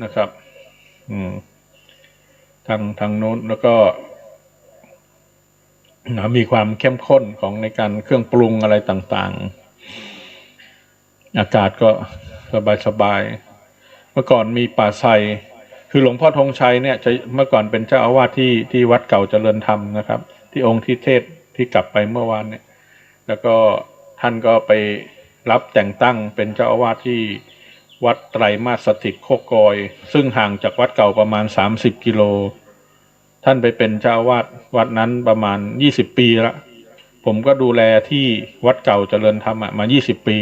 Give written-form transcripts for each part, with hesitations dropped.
นะครับทางโน้นแล้วก็มีความเข้มข้นของในการเครื่องปรุงอะไรต่างๆอากาศก็สบายๆเมื่อก่อนมีป่าไทรคือหลวงพ่อธงชัยเนี่ยจะเมื่อก่อนเป็นเจ้าอาวาสที่วัดเก่าเจริญธรรมนะครับที่องค์ที่เทศที่กลับไปเมื่อวานเนี่ยแล้วก็ท่านก็ไปรับแต่งตั้งเป็นเจ้าอาวาสที่วัดไตรมาสสถิตโคกอยซึ่งห่างจากวัดเก่าประมาณ30 กิโลท่านไปเป็นเจ้าอาวาสวัดนั้นประมาณ20 ปีแล้วผมก็ดูแลที่วัดเก่าเจริญธรรมมา20 ปี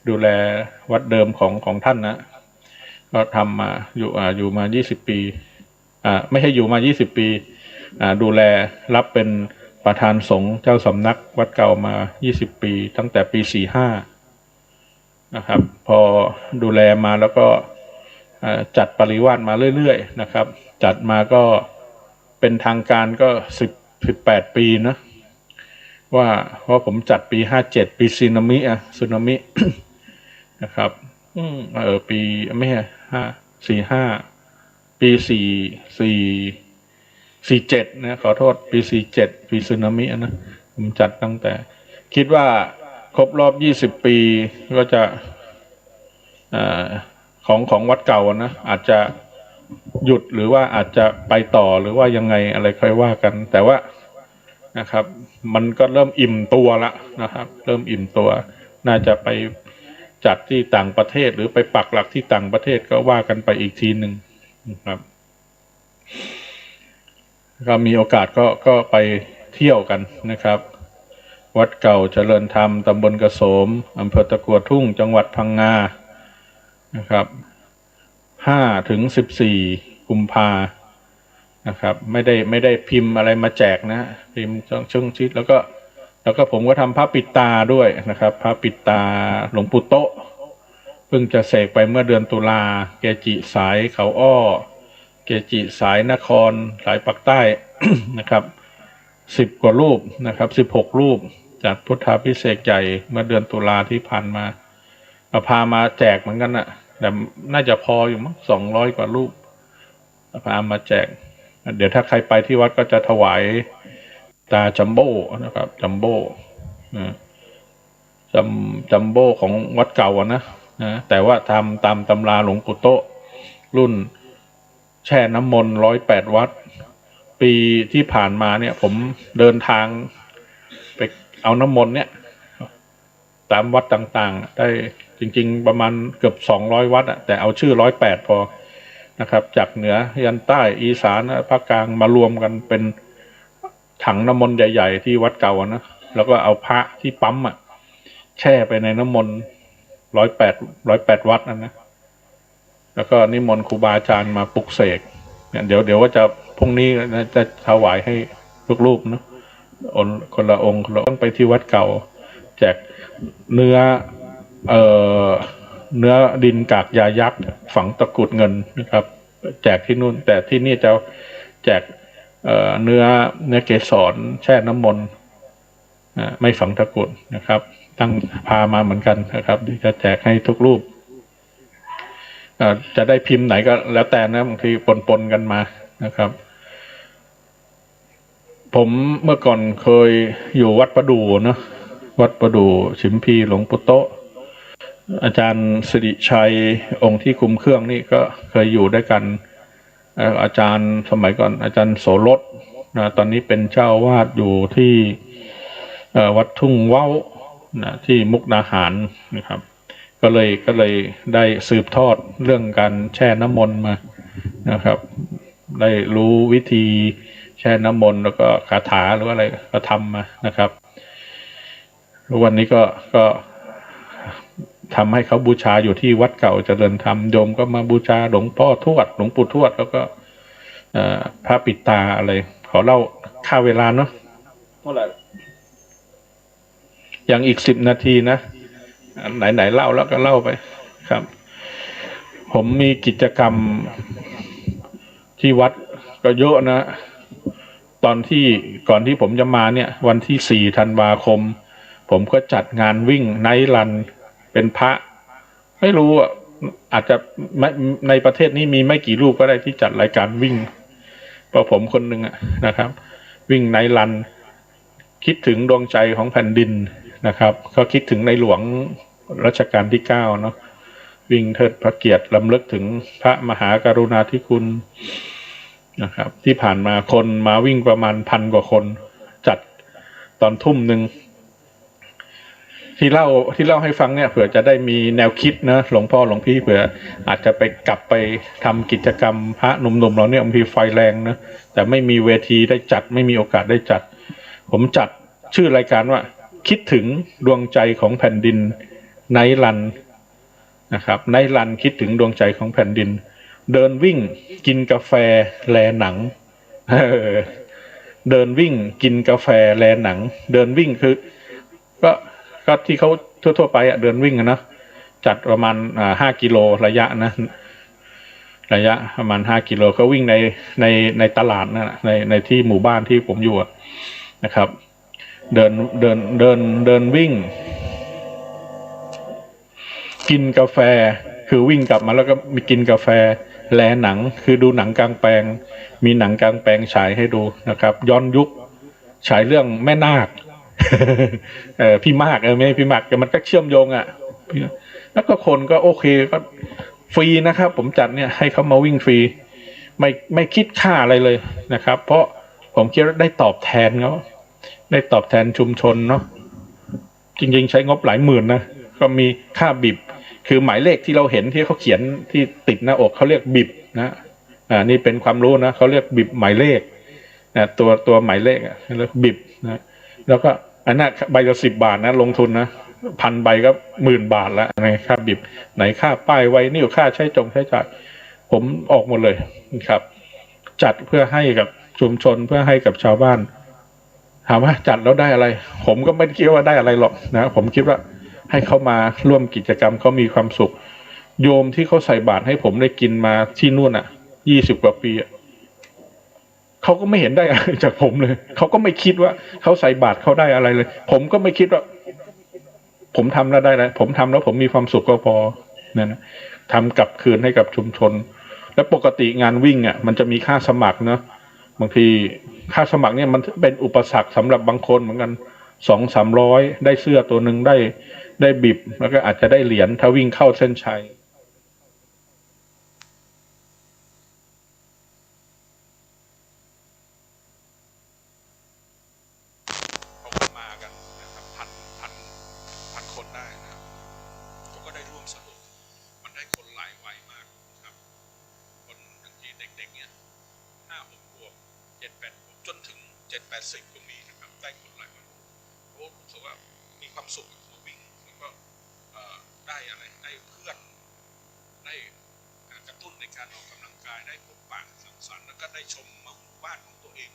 ดูแลวัดเดิมของท่านนะก็ทำมาอยู่มา20 ปีไม่ใช่อยู่มา20 ปีดูแลรับเป็นประธานสงฆ์เจ้าสำนักวัดเก่ามา20 ปีตั้งแต่ปี45นะครับพอดูแลมาแล้วก็จัดปริวาสมาเรื่อยๆนะครับจัดมาก็เป็นทางการก็18 ปีนะว่าเพราะผมจัดปี57ปีสึนามินะครับปีไม่ใช่45ปี47นะขอโทษปี47ปีสึนามินะผมจัดตั้งแต่คิดว่าครบรอบ20 ปีก็จะของวัดเก่านะอาจจะหยุดหรือว่าอาจจะไปต่อหรือว่ายังไงอะไรค่อยว่ากันแต่ว่านะครับมันก็เริ่มอิ่มตัวละนะครับเริ่มอิ่มตัวน่าจะไปจัดที่ต่างประเทศหรือไปปักหลักที่ต่างประเทศก็ว่ากันไปอีกทีหนึ่งนะครับก็มีโอกาสก็ไปเที่ยวกันนะครับวัดเก่าเจริญธรรมตำบลกระโสมอำเภอตะกั่วทุ่งจังหวัดพังงานะครับ5 ถึง 14 กุมภานะครับไม่ได้พิมพ์อะไรมาแจกนะพิมพ์ช่องชิดแล้วก็ผมก็ทำพระปิดตาด้วยนะครับพระปิดตาหลวงปู่โตะเพิ่งจะเสกไปเมื่อเดือนตุลาเกจิสายเขาอ้อเกจิสายนครสายปักใต้ นะครับ10 กว่ารูปนะครับ16 รูปจัดพุทธาภิเษกใหญ่เมื่อเดือนตุลาที่ผ่านมาพามาแจกเหมือนกันนะแต่น่าจะพออยู่มั้ง200 กว่ารูปพามาแจกเดี๋ยวถ้าใครไปที่วัดก็จะถวายตาจัมโบ้นะครับจัมโบ้จัมโบ้ของวัดเก่านะแต่ว่าทำตามตำราหลวงปู่โตะรุ่นแช่น้ำมนต์108 วัดปีที่ผ่านมาเนี่ยผมเดินทางไปเอาน้ำมนต์เนี่ยตามวัดต่างๆได้จริงๆประมาณเกือบ200 วัดแต่เอาชื่อ108พอนะครับจากเหนือยันใต้อีสานภาคกลางมารวมกันเป็นถังน้ำมนต์ใหญ่ๆที่วัดเก่านะแล้วก็เอาพระที่ปั๊มแช่ไปในน้ำมนต์108 วัดนะแล้วก็นิมนต์ครูบาอาจารย์มาปลุกเสกเนี่ยเดี๋ยวว่าจะพรุ่งนี้จะถวายให้ลูกๆนะคนละองค์ไปที่วัดเก่าแจกเนื้อดินกากยายักษ์ฝังตะกรุดเงินนะครับแจกที่นู่นแต่ที่นี่จะแจกเนื้อเกสรแช่น้ำมนต์ไม่ฝังตะกรุดนะครับตั้งพามาเหมือนกันนะครับที่จะแจกให้ทุกรูปจะได้พิมพ์ไหนก็แล้วแต่นะบางทีปนกันมานะครับผมเมื่อก่อนเคยอยู่วัดประดู่นะวัดประดู่ฉิมพีหลวงปู่โตะอาจารย์สิริชัยองค์ที่คุมเครื่องนี่ก็เคยอยู่ด้วยกันอาจารย์สมัยก่อนอาจารย์โสรสนะตอนนี้เป็นเจ้าวาดอยู่ที่วัดทุ่งเว้านะที่มุกดาหารนะครับก็เลยได้สืบทอดเรื่องการแช่น้ำมนต์มานะครับได้รู้วิธีแช่น้ำมนต์แล้วก็คาถาหรืออะไรก็ทำมานะครับวันนี้ก็ทำให้เขาบูชาอยู่ที่วัดเก่าเจริญธรรมโยมก็มาบูชาหลวงพ่อทวดหลวงปู่ทวดแล้วก็พระปิดตาอะไรขอเล่าค่าเวลาเนาะเท่าไหร่อย่างอีก10 นาทีนะไหนเล่าแล้วก็เล่าไปครับผมมีกิจกรรมที่วัดก็เยอะนะตอนที่ก่อนที่ผมจะมาเนี่ยวันที่4 ธันวาคมผมก็จัดงานวิ่งไนท์รันเป็นพระไม่รู้ อาจจะไม่ในประเทศนี้มีไม่กี่รูปก็ได้ที่จัดรายการวิ่งเพราะผมคนหนึ่งนะครับ วิ่งไนท์รันคิดถึงดวงใจของแผ่นดินนะครับเขาคิดถึงในหลวงรัชกาลที่9เนาะวิ่งเทิดพระเกียรติรำลึกถึงพระมหากรุณาธิคุณนะครับที่ผ่านมาคนมาวิ่งประมาณ1,000 กว่าคนจัดตอนทุ่มหนึ่งที่เล่าให้ฟังเนี่ยเผื่อจะได้มีแนวคิดนะหลวงพ่อหลวงพี่เผื่ออาจจะไปกลับไปทำกิจกรรมพระหนุ่มๆเราเนี่ยบางทีไฟแรงนะแต่ไม่มีเวทีได้จัดไม่มีโอกาสได้จัดผมจัดชื่อรายการว่าคิดถึงดวงใจของแผ่นดินไนท์รันนะครับไนท์รันคิดถึงดวงใจของแผ่นดินเดินวิ่งกินกาแฟแลหนังเดินวิ่งกินกาแฟแลหนังเดินวิ่งคือก็ที่เขาทั่วๆไปเดินวิ่งนะจัดประมาณ5 กิโลระยะนะระยะประมาณ5 กิโลก็วิ่งในตลาดนะในที่หมู่บ้านที่ผมอยู่นะครับเดินวิ่งกินกาแฟคือวิ่งกลับมาแล้วก็มีกินกาแฟแลหนังคือดูหนังกลางแปลงมีหนังกลางแปลงฉายให้ดูนะครับย้อนยุคฉายเรื่องแม่นาคพี่มากไม่พี่มากแต่มันก็เชื่อมโยงแล้วก็คนก็โอเคก็ฟรีนะครับผมจัดเนี่ยให้เขามาวิ่งฟรีไม่คิดค่าอะไรเลยนะครับเพราะผมคิดว่าได้ตอบแทนเขาได้ตอบแทนชุมชนเนาะจริงๆใช้งบหลายหมื่นนะก็มีค่าบิบคือหมายเลขที่เราเห็นที่เขาเขียนที่ติดหน้าอกเขาเรียกบิบนะนี่เป็นความรู้นะเขาเรียกบิบหมายเลขนะตัวหมายเลขเรียกบิบนะแล้วก็อันนั้นใบละ10 บาทนะลงทุนนะ1,000 ใบก็10,000 บาทแล้วในค่าบิบไหนค่าป้ายไวนิ้วค่าใช้จ่ายผมออกหมดเลยครับจัดเพื่อให้กับชุมชนเพื่อให้กับชาวบ้านถามว่าจัดแล้วได้อะไรผมก็ไม่คิดว่าได้อะไรหรอกนะผมคิดว่าให้เขามาร่วมกิจกรรมเขามีความสุขโยมที่เขาใส่บาตรให้ผมได้กินมาที่นู่น20 กว่าปีเขาก็ไม่เห็นได้อะไรจากผมเลยเขาก็ไม่คิดว่าเขาใส่บาตรเขาได้อะไรเลยผมก็ไม่คิดว่าผมทำแล้วได้แล้วผมทำแล้วผมมีความสุขก็พอนั่นนะทำกลับคืนให้กับชุมชนและปกติงานวิ่งมันจะมีค่าสมัครเนาะบางทีค่าสมัครเนี่ยมันเป็นอุปสรรคสำหรับบางคนเหมือนกัน200-300ได้เสื้อตัวหนึ่งได้บิบแล้วก็อาจจะได้เหรียญถ้าวิ่งเข้าเส้นชัยเขามากันนะครับพันคนได้นะครับเขาก็ได้ร่วมสนุกมันได้คนหลายวัยมากครับคนบางทีเด็กๆเนี่ย5-6 ขวบ7-8 ขวบจนถึง7-80ก็มีนะครับได้คนหลายวัยโอ้รู้สึกว่ามีความสุขมาวิ่งแล้วก็ได้อะไรได้เพื่อนได้กระตุ้นในการออกกำลังกายได้พบปะสังสรรค์แล้วก็ได้ชมหมู่บ้านของตัวเอง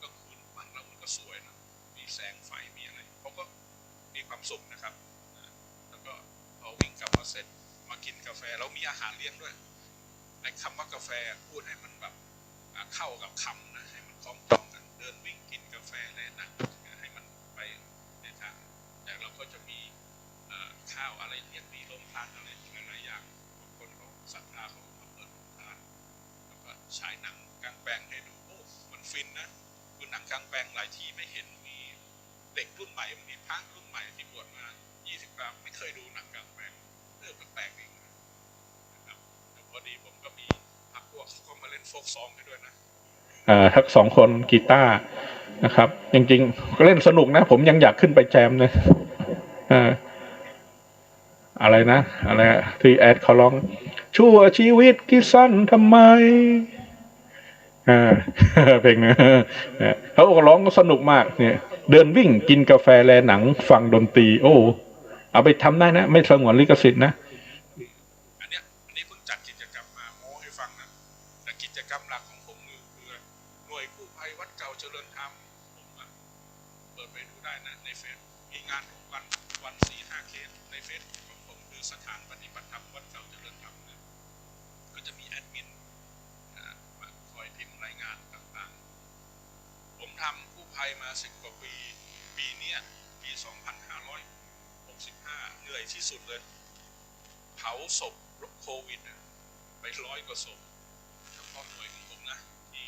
ก็คืนบ้านเรามันก็สวยนะมีแสงไฟมีอะไรเขาก็มีความสุขนะครับแล้วก็พอวิ่งกลับมาเสร็จมากินกาแฟแล้วมีอาหารเลี้ยงด้วยไอ้คำว่ากาแฟพูดให้มันแบบเข้ากับคำนะให้มันคล้องจองกันเดินวิ่งกินกาแฟเลยนะให้มันไปในทางแต่เราก็จะมีข้าวอะไรเลี้ยงมีโรงทานอะไรหลายอย่างบางคนเขาศรัทธาเขามาเปิดโรงทานแล้วก็ฉายหนังกลางแปลงให้ดูโอ้มันฟินนะคือหนังกลางแปลงหลายที่ไม่เห็นมีเด็กรุ่นใหม่มีพระรุ่นใหม่ที่บวชมา20 ปีไม่เคยดูหนังกลางแปลงแปลกๆเองนะครับแต่พอดีผมก็มีพักพวกเขาก็มาเล่นโฟกซองให้ด้วยนะทั้ง2 คนกีตาร์นะครับจริงๆก็เล่นสนุกนะผมยังอยากขึ้นไปแจมเลยอะไรนะอะไรที่แอดเขาร้องชั่วชีวิตที่สั้นทำไมเพลงนะเขาร้องสนุกมากเนี่ยเดินวิ่งกินกาแฟแลหนังฟังดนตรีโอ้เอาไปทำได้นะไม่สงวนลิขสิทธิ์นะอันนี้เพิ่งจัดกิจกรรมมาโม้ให้ฟังนะแต่กิจกรรมหลักของผมคือหน่วยกู้ภัยวัดเก่าเจริญธรรมผมเปิดไปดูได้นะในเฟซมีงานทุกวัน 4-5 เคสในเฟซของผมคือสถานปฏิบัติธรรมวัดเก่าเจริญธรรมเนี่ยก็จะมีแอดมินคอยพิมพ์รายงานต่างๆผมทำกู้ภัยมา10 กว่าปีนี้ปี 2565เหนื่อยที่สุดเลยเผาศพ โควิดไป100 กว่าศพเฉพาะหน่วยของผมนะที่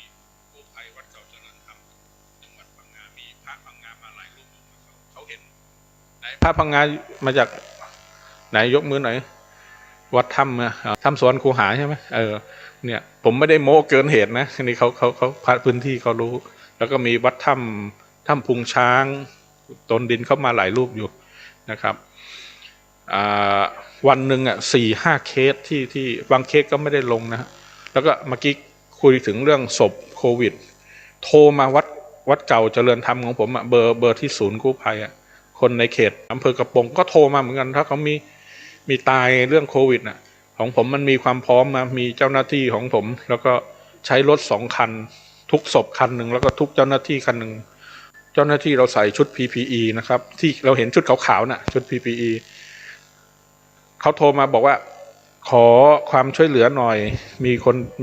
กู้ภัยวัดเก่าเจริญธรรมจังหวัดพังงามีพระพังงามาหลายรูปเขาเห็นไหนพระพังงามาจากไหนยกมือหน่อยวัดถ้ำสวนคูหาใช่ไหมเนี่ยผมไม่ได้โม้เกินเหตุนะนี่เขาพระพื้นที่เขารู้แล้วก็มีวัดถ้ำพุงช้างต้นดินเข้ามาหลายรูปอยู่นะครับวันหนึ่ง4-5 เคสที่บางเคสก็ไม่ได้ลงนะแล้วก็เมื่อกี้คุยถึงเรื่องศพโควิดโทรมาวัดเก่าเจริญธรรมของผมเบอร์ที่ศูนย์กู้ภัยคนในเขตอำเภอกระโปรงก็โทรมาเหมือนกันถ้าเขามีตายเรื่องโควิดของผมมันมีความพร้อมมีเจ้าหน้าที่ของผมแล้วก็ใช้รถ2 คันทุกศพคันหนึ่งแล้วก็ทุกเจ้าหน้าที่คันหนึ่งเจ้าหน้าที่เราใส่ชุด PPE นะครับที่เราเห็นชุดขาวๆชุด PPE เขาโทรมาบอกว่าขอความช่วยเหลือหน่อย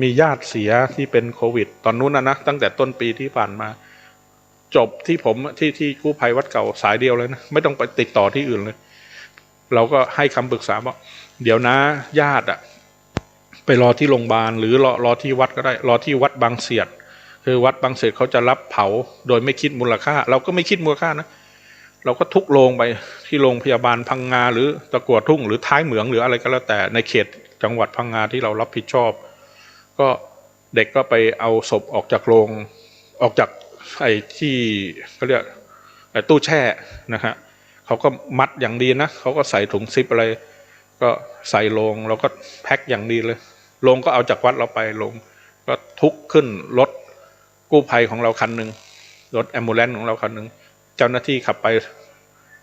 มีญาติเสียที่เป็นโควิดตอนนู้นนะตั้งแต่ต้นปีที่ผ่านมาจบที่ผมที่กู้ภัยวัดเก่าสายเดียวเลยนะไม่ต้องไปติดต่อที่อื่นเลยเราก็ให้คำปรึกษาว่าเดี๋ยวนะญาติไปรอที่โรงพยาบาลหรือรอที่วัดก็ได้รอที่วัดบางเสียดคือวัดบางเสียดเขาจะรับเผาโดยไม่คิดมูลค่าเราก็ไม่คิดมูลค่านะเราก็ทุกโรงไปที่โรงพยาบาลพังงาหรือตะกั่วทุ่งหรือท้ายเหมืองหรืออะไรก็แล้วแต่ในเขตจังหวัดพังงาที่เรารับผิดชอบก็เด็กก็ไปเอาศพออกจากโรงออกจากไอ้ที่เขาเรียกไอ้ตู้แช่นะฮะเขาก็มัดอย่างดีนะเขาก็ใส่ถุงซิปอะไรก็ใส่โรงเราก็แพ็คอย่างดีเลยโรงก็เอาจากวัดเราไปโรงก็ทุกขึ้นรถกู้ภัยของเราคันหนึ่งรถแอมบูเลนซ์ของเราคันหนึ่งเจ้าหน้าที่ขับไป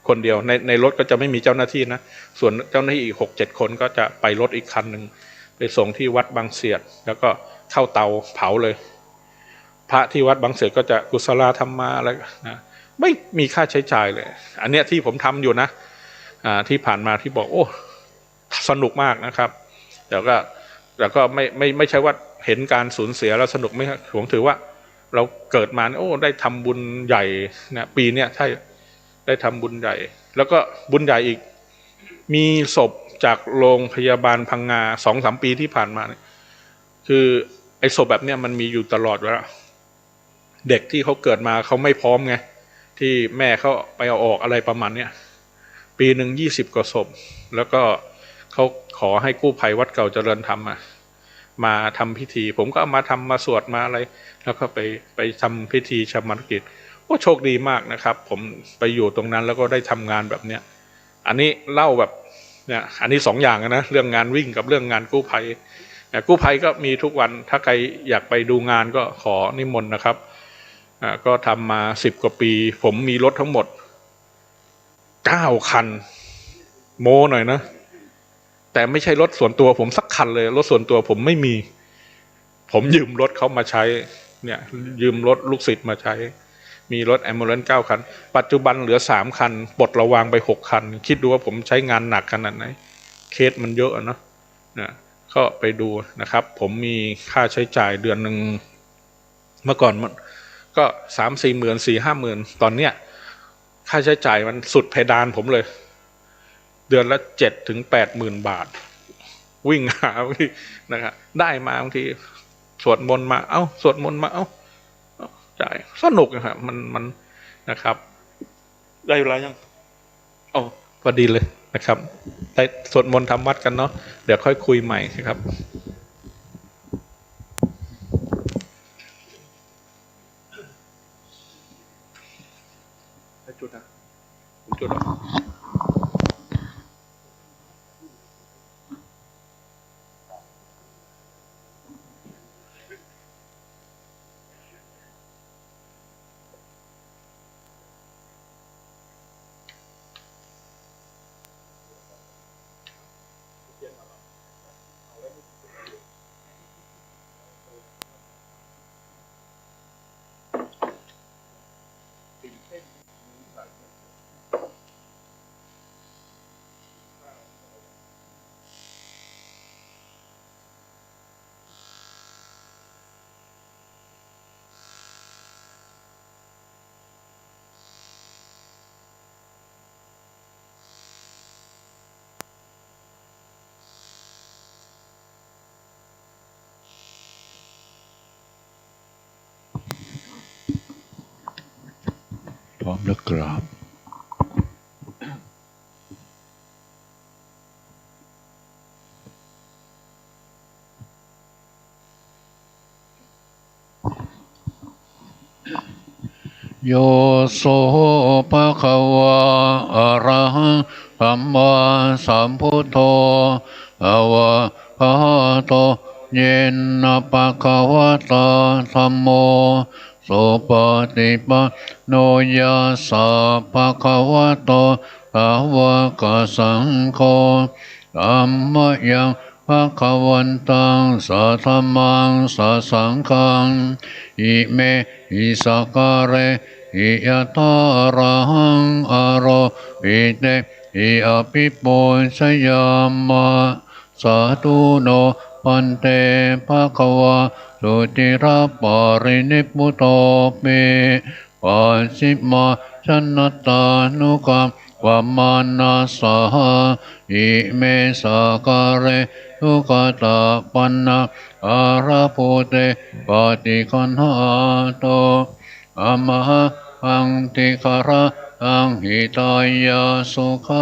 คนเดียวในรถก็จะไม่มีเจ้าหน้าที่นะส่วนเจ้าหน้าที่อีก6-7 คนก็จะไปรถอีกคันหนึ่งไปส่งที่วัดบางเสียดแล้วก็เข้าเตาเผาเลยพระที่วัดบางเสียดก็จะกุศลธรรมะอะไรนะไม่มีค่าใช้จ่ายเลยอันเนี้ยที่ผมทำอยู่นะที่ผ่านมาที่บอกโอ้สนุกมากนะครับแต่ก็ไม่ใช่ว่าเห็นการสูญเสียแล้วสนุกไม่ผมถือว่าเราเกิดมาโอ้ได้ทำบุญใหญ่นะปีเนี้ยใช่ได้ทำบุญใหญ่แล้วก็บุญใหญ่อีกมีศพจากโรงพยาบาลพังงา2-3 ปีที่ผ่านมาเนี่ยคือไอ้ศพแบบเนี้ยมันมีอยู่ตลอดแล้วเด็กที่เขาเกิดมาเขาไม่พร้อมไงที่แม่เขาไปเอาออกอะไรประมาณเนี้ยปีหนึ่ง20 กว่าศพแล้วก็เขาขอให้กู้ภัยวัดเก่าเจริญธรรมมาทำพิธีผมก็เอามาทำมาสวดมาอะไรแล้วก็ไปทำพิธีชาปนกิจโอ้โชคดีมากนะครับผมไปอยู่ตรงนั้นแล้วก็ได้ทำงานแบบเนี้ยอันนี้เล่าแบบเนี่ยอันนี้2 อย่างนะเรื่องงานวิ่งกับเรื่องงานกู้ภัยกู้ภัยก็มีทุกวันถ้าใครอยากไปดูงานก็ขอนิมนต์นะครับก็ทำมา10 กว่าปีผมมีรถทั้งหมด9 คันโม้หน่อยนะแต่ไม่ใช่รถส่วนตัวผมสักคันเลยรถส่วนตัวผมไม่มีผมยืมรถเขามาใช้เนี่ยยืมรถลูกศิษย์มาใช้มีรถแอมบูเลนซ์9 คันปัจจุบันเหลือ3 คันปลดระวางไป6 คันคิดดูว่าผมใช้งานหนักขนาดไหนเคสมันเยอะเนาะก็ไปดูนะครับผมมีค่าใช้จ่ายเดือนหนึ่งเมื่อก่อนมันก็3-4 หมื่น4-5 หมื่นตอนเนี้ยค่าใช้จ่ายมันสุดเพดานผมเลยเดือนละ7-8 หมื่นบาทวิ่งหาบางทีนะครับได้มาบางทีสวดมนต์มาสวดมนต์มาจ่ายสนุกนะครับมันนะครับได้เวลายังพอดีเลยนะครับได้สวดมนต์ทำวัดกันเนาะเดี๋ยวค่อยคุยใหม่ครับจุดจุด ร้อมแล้วกราบโยโสภะคะวะอะระหังสัมมาสัมพุทโธอะวะหะโตเยนะภะคะวะตาธัมโมสุปฏิปันโนยัสสะภะคะวะโตสาวกสังโฆธัมมยังภะคะวันตังสัทธัมมังสัสสังฆังอิเมหิสักการเรอิยะตาระหังอโรปิเตอิอภิปุชยามะสาธุโนปันเตภะคะวะสุติระปารินิพพุโตเมปัสสิมาชนะตานุกรรมวามานาสาอิเมสาการเรทุกตาปันนาอาราโพเตปฏิคันหาโตอะมหะอังติคาระอังหิตายาสุขา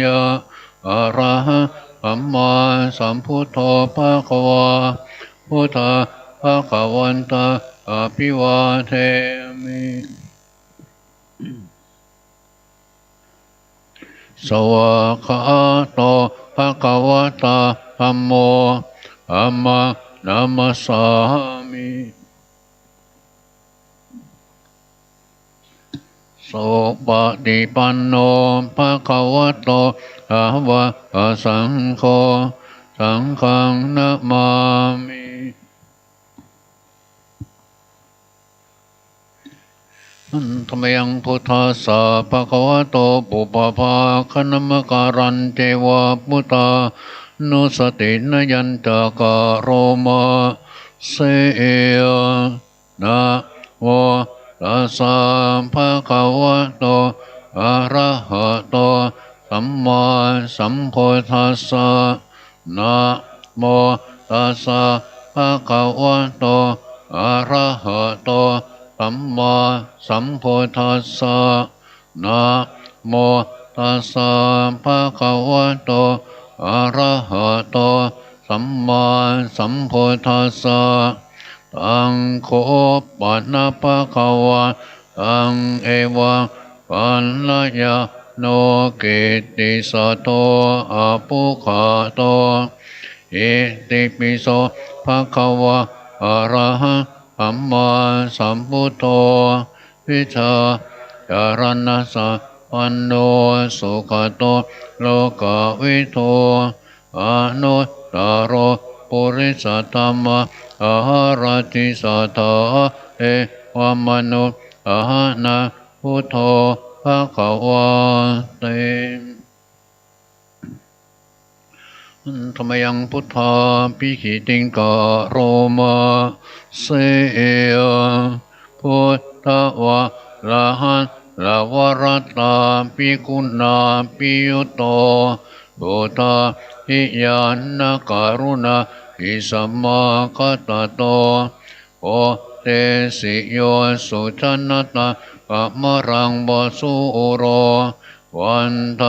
ยาอะระหะสัมมาสัมพุทโธภะคะวะพุทธะภะคะวันตาอภิวาเทมิสวากขาโตภะคะวะตาธัมโมธัมมังนัมมัสสามิสุปฏิปันโนภะคะวะโตสาวกสังโฆสังฆังนะมามิธัมมังพุทธัสสะภะคะวะโตปุปภาคณมการันเทวะพุทธานุสตินยันตกะโรมาเสยนะโมตัสสะภะคะวะโตอะระหะโตสัมมาสัมพุทธัสสะนะโมตัสสะภะคะวะโตอะระหะโตสัมมาสัมพุทธัสสะนะโมตัสสะภะคะวะโตอะระหะโตสัมมาสัมพุทธัสสะตังโคปันนะภะคะวะตังเอวังปัลลยาโนกิตติสัตโตอะปุคาโตอิติปิโสภะคะวะอะระหังสัมมาสัมพุทโธวิชาจารณะสัพพันโนสุขโตโลกวิโทอนุตตโรปุริสธรรมะอาหารติสัทธาเอวมนุอาหานะพุทโธภะคะวะเตธัมมังพุทธาภิกขิติงกะโรมาเสยพุทธวะละหันละวรัตตาภิกขุนาภิยุตโตพุทธาหิยานะการุณาหิสัมมาคัตโตโอเตสิโยสุชนะตาปะมะรังบสุโรวันต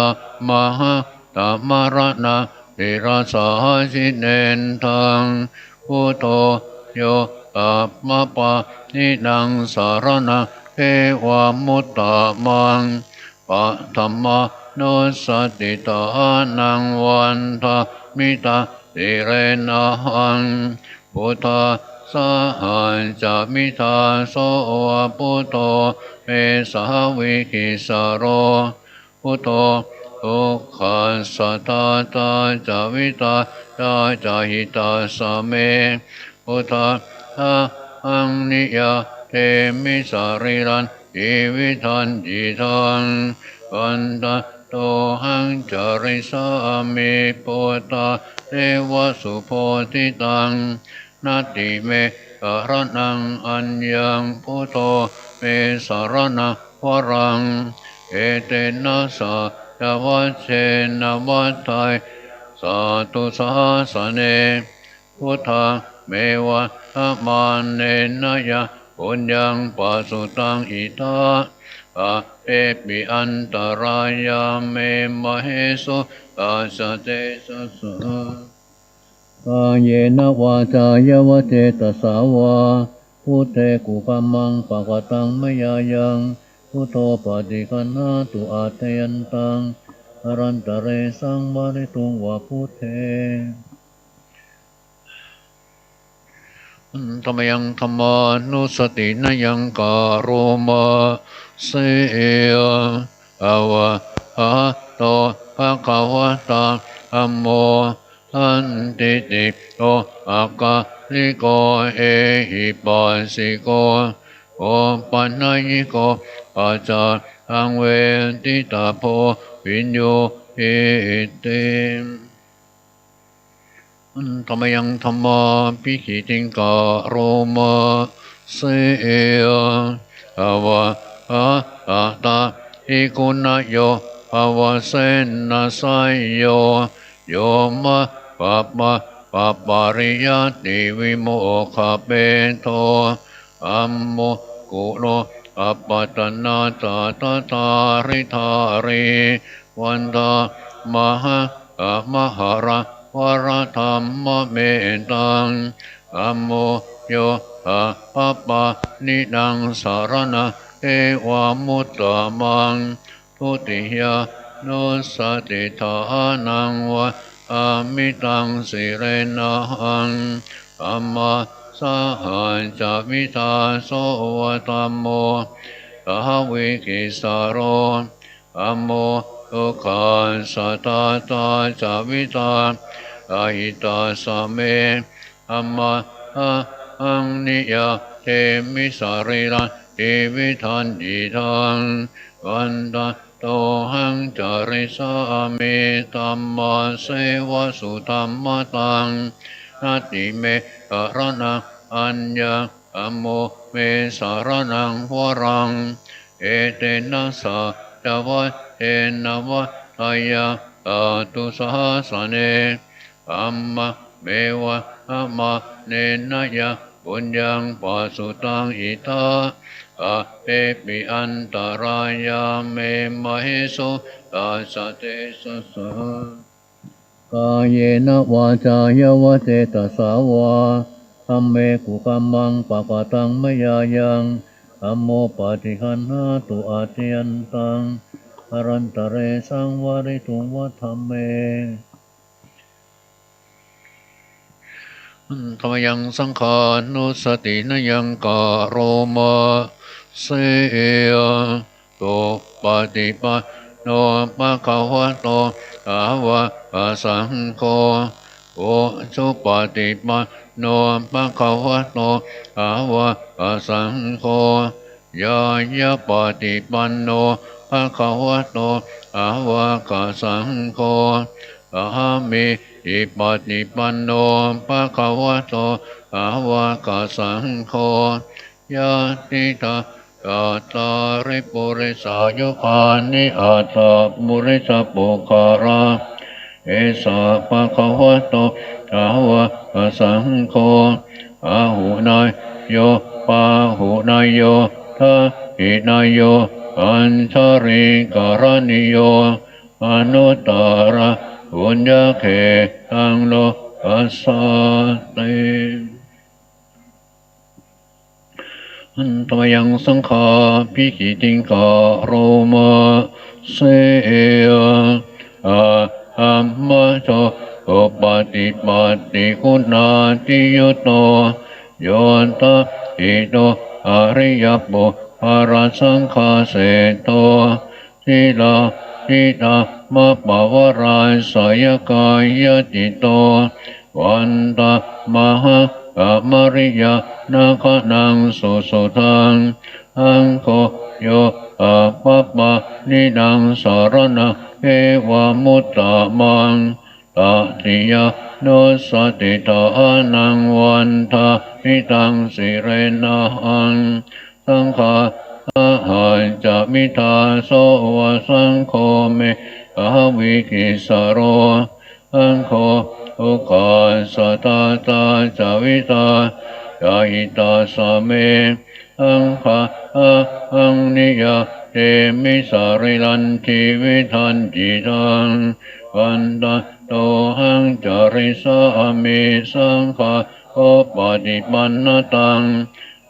มหาตมรณะติราสาสิเนนทังพุทโธโยตัปมะปะนินังสารนังเทวามุตตะมังปะธัมมานุสติตานังวันทามิตาติเรนะหังพุทธาสหันจะมิทาโสพุทโธเมสาวิกิสโรพุทโธทุกขัสสะตาตาจาวิตาตาจาหิตาสเมพุทธาอังนิยาเทมิสาริรันอิวิทันจิตังวันตะโตหังจาริสามิพุทธาเทวสุโพธิตังนาติเมกรณังอัญญังพุทโธเมสารนังวรังเอเตนะสะยาวัชเชนะวัฏไทยสาธุสาสเนพุทธังเมวะธรรมานเนนะยะปุญญังปัสสุตังอิตา อาเอปิอันตรายาเมมเหสุอาสเตสสะกายเยนวาจายวเจตสาวาพุทเทกุกัมมังปะกตังมยายังพุทโธปฏิคันหาตุอาเทยันตังอรันตเรสังบริตุงวะพุทเทธรรมยังธรรมานุสตินยังกาโรมาเสยอาวะหะโตภะคะวะตาธัมโมทันติติโตอากาลิโกเอหิปัสสิโกโอปัญญิโกปัจจตังเวทิตาโพวิญโยหิติธรรมยังธรรมาภิกิติงกาโรมาเสยอาวะหะตาอิกุณโยภวเสนะไสยโยโยมะปะปะปาริยติวิโมกขเปโทอัมโมกุโลอัปปตนาตาตาตาริธาริวันตามหะมหารา วรธรรมเมตังอัมโมโยอะปะปะนิดังสารณะเอวามุตตมังทุติยานุสติทานังวะอามิตังสิเรนังอัมมาสหันจะวิตาโสวะธัมโมทหวิกิสารโรอัมโมทุกขันสัตตาตาจะวิตาอาหิตาสเมอัมมาอังนิยาเทมิสาริรันติวิทันติทังวันตาโตหังจาริสามิตัมมาเสวะสุตัมมตังนาติเมกะระนังอัญญาอัมโมเมสารนังวรังเอเตนะสะจวัตเตนะวะทายาตุสหัสเนอัมมะเมวะอะมะเนนะยะบุญยังปัสสุตังอิทาอะเปปิอันตรายาเมมะเหสุอาสเตสสะกายเยนะวาจายวเจตสาวาธัมเมกุกัมมังปะกตังมยายังธัมโมปฏิคันหาตุอาเทยันตังอรันตเรสังวริตุงวัฏเมธรรมยังสังขานุสตินยังกาโรมาเสยโตปฏิปันโนภะคะวะโตอะวะสังโฆโอสุปฏิปันโนภะคะวะโตอะวะสังโฆยายะปฏิปันโนภะคะวะโตอะวะสังโฆอะมิอิปฏิปันโนภะคะวะโตอะวะสังโฆยะติตาอัตตาริปุริสายุคานิอัตตามุริสปุคาราเอสะภะคะวะโตอะวะสังโฆอาหุนายโยปาหุนายโยทะหินายโยอัญชริกรณิโยอนุตตระบุญญาเขตังโลกัสสติธรรมยังสังฆาภิกิติงกาโรมาเสยอัมมะโตโอปฏิปัตติคุณาติยุตโตโยตะอิโตอริยปุภารสังฆาเสโตทิลาทิตามะปะวะราสยกายติโตวันตามหะอมริยานาคนังสุสุทังอังโคโยอะปะปะนิดังสารณะเอวามุตตมังตติยานุสติทานังวันทามิตังสิเรนังสังฆาหันจะมิทาโสวะสังโฆเมอวิกิสโรสังโฆทุกขันสัตตาตาจาวิตายาหิตาสเมอังคาอังนิยาเท เตมิสาริลันชีวิทันจิตังวันตะโตหังจาริสามิสังฆาโอปฏิปันนตัง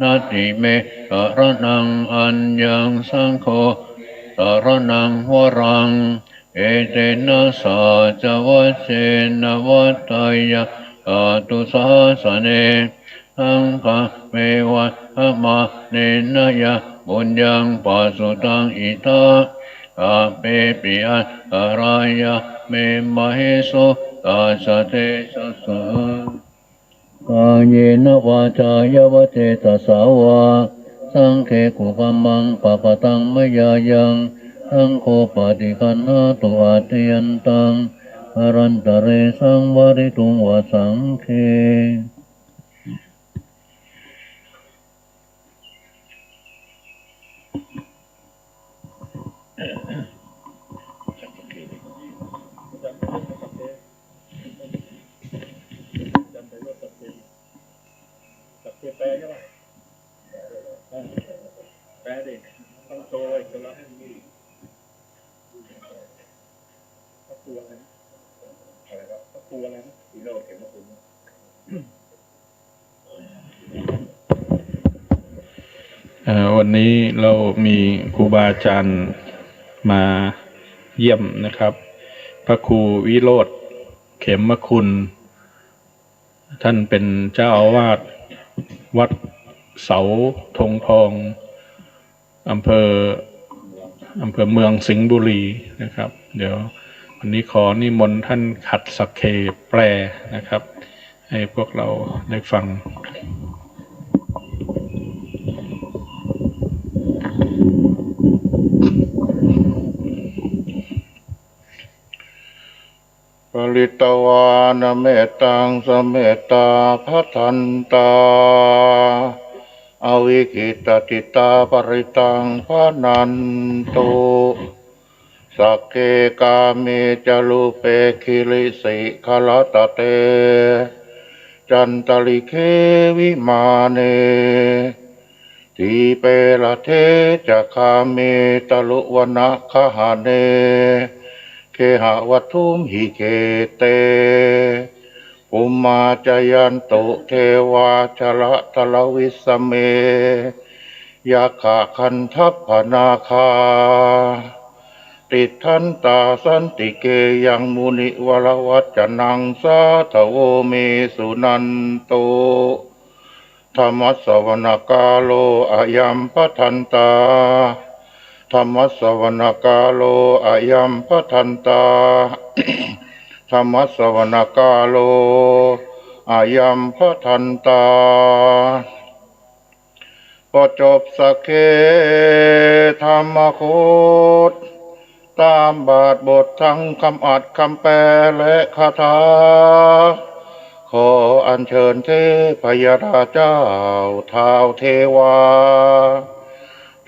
นาติเมสารนังอัญญังสังโฆสารนังวรังเอเตนะสาจวัชเชนะวัตตายะอาตุสาสเนสังฆเมวะมาเนนะยะบุญยังปัสสุตังอิทาอาเปปิอันอารายะเมมะเหโสตาสะเทสะสะกายเนวาจายาวเจตสาวาสังเขกุกัมมังปะปะตังมยายังสังโฆปฏิคันหาตุอาเทยันตังอรันตะเรสังวริตุงวสังเคแปลใช่ไหมแปลดิต้องโชว์อีกแล้วตะปูอะไรนะอะไรครับตะปูอะไรนะสีโลเข็มตะปูวันนี้เรามีครูบาอาจารย์มาเยี่ยมนะครับพระครูวิโรธเขมคุณ ท่านเป็นเจ้าอาวาสวัดเสาธงทองอำเภอเมืองสิงห์บุรีนะครับเดี๋ยววันนี้ขอนิมนต์ท่านขัดสักเคแปลนะครับให้พวกเราได้ฟังปริตวานเมตังสเมตาพัทันตาอวิกิตติตาปริตังพนันตุสักเกกาเมจลุเปคิลิสิขลตเตจันตลิเควิมาเนทีเปละเทจะคาเมตลุวนะคหาเนเคหะวัตุมหิเกเตปุมมาจยันตุเทวาชละทลวิสเมยาขะคันทัพพนาคาติทันตาสันติเกยังมุนิวรวัจนังสาทโวเมสุนันโตธรรมสวรกาโลอายัมปทันตาธรรมสวรกาโลอายัมปทันตาธรรมสวกาโลอายัมปทันตาพอจบสักเคธรรมโคตตามบาทบททั้งคำอัดคำแปลและคาถาขออัญเชิญเทพยราเจ้าท้าวเทวา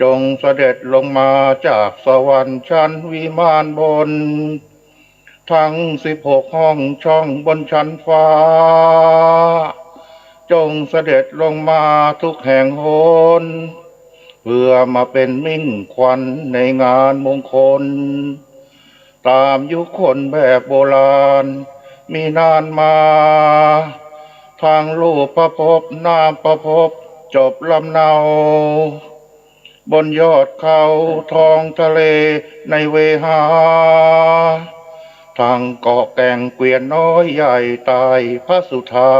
จงเสด็จลงมาจากสวรรค์ชั้นวิมานบนทั้ง16ห้องช่องบนชั้นฟ้าจงเสด็จลงมาทุกแห่งหนเพื่อมาเป็นมิ่งขวัญในงานมงคลตามยุคคนแบบโบราณมีนานมาทางรูปประพบนามประพบจบลำเนาบนยอดเขาท้องทะเลในเวหาทางเกาะแก่งเกวียนน้อยใหญ่ตายพระสุธา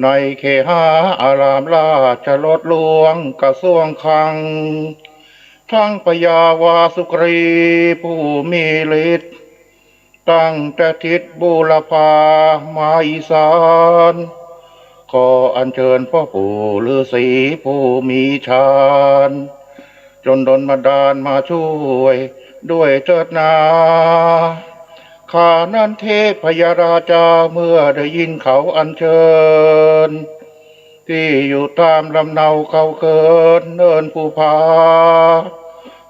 ในเคหาอารามราชรถหลวงกระทรวงคลังทั้งพญาวาสุกรีผู้มีฤทธิ์ตั้งแต่ทิศบูรพามาอีสานขออัญเชิญพ่อปู่ฤาษีผู้มีฌานจนดลบันดาลมาช่วยด้วยเถิดนาข้านั้นเทพยราชาเมื่อได้ยินเขาอัญเชิญที่อยู่ตามลำเนาเขาเคินเนินภูผา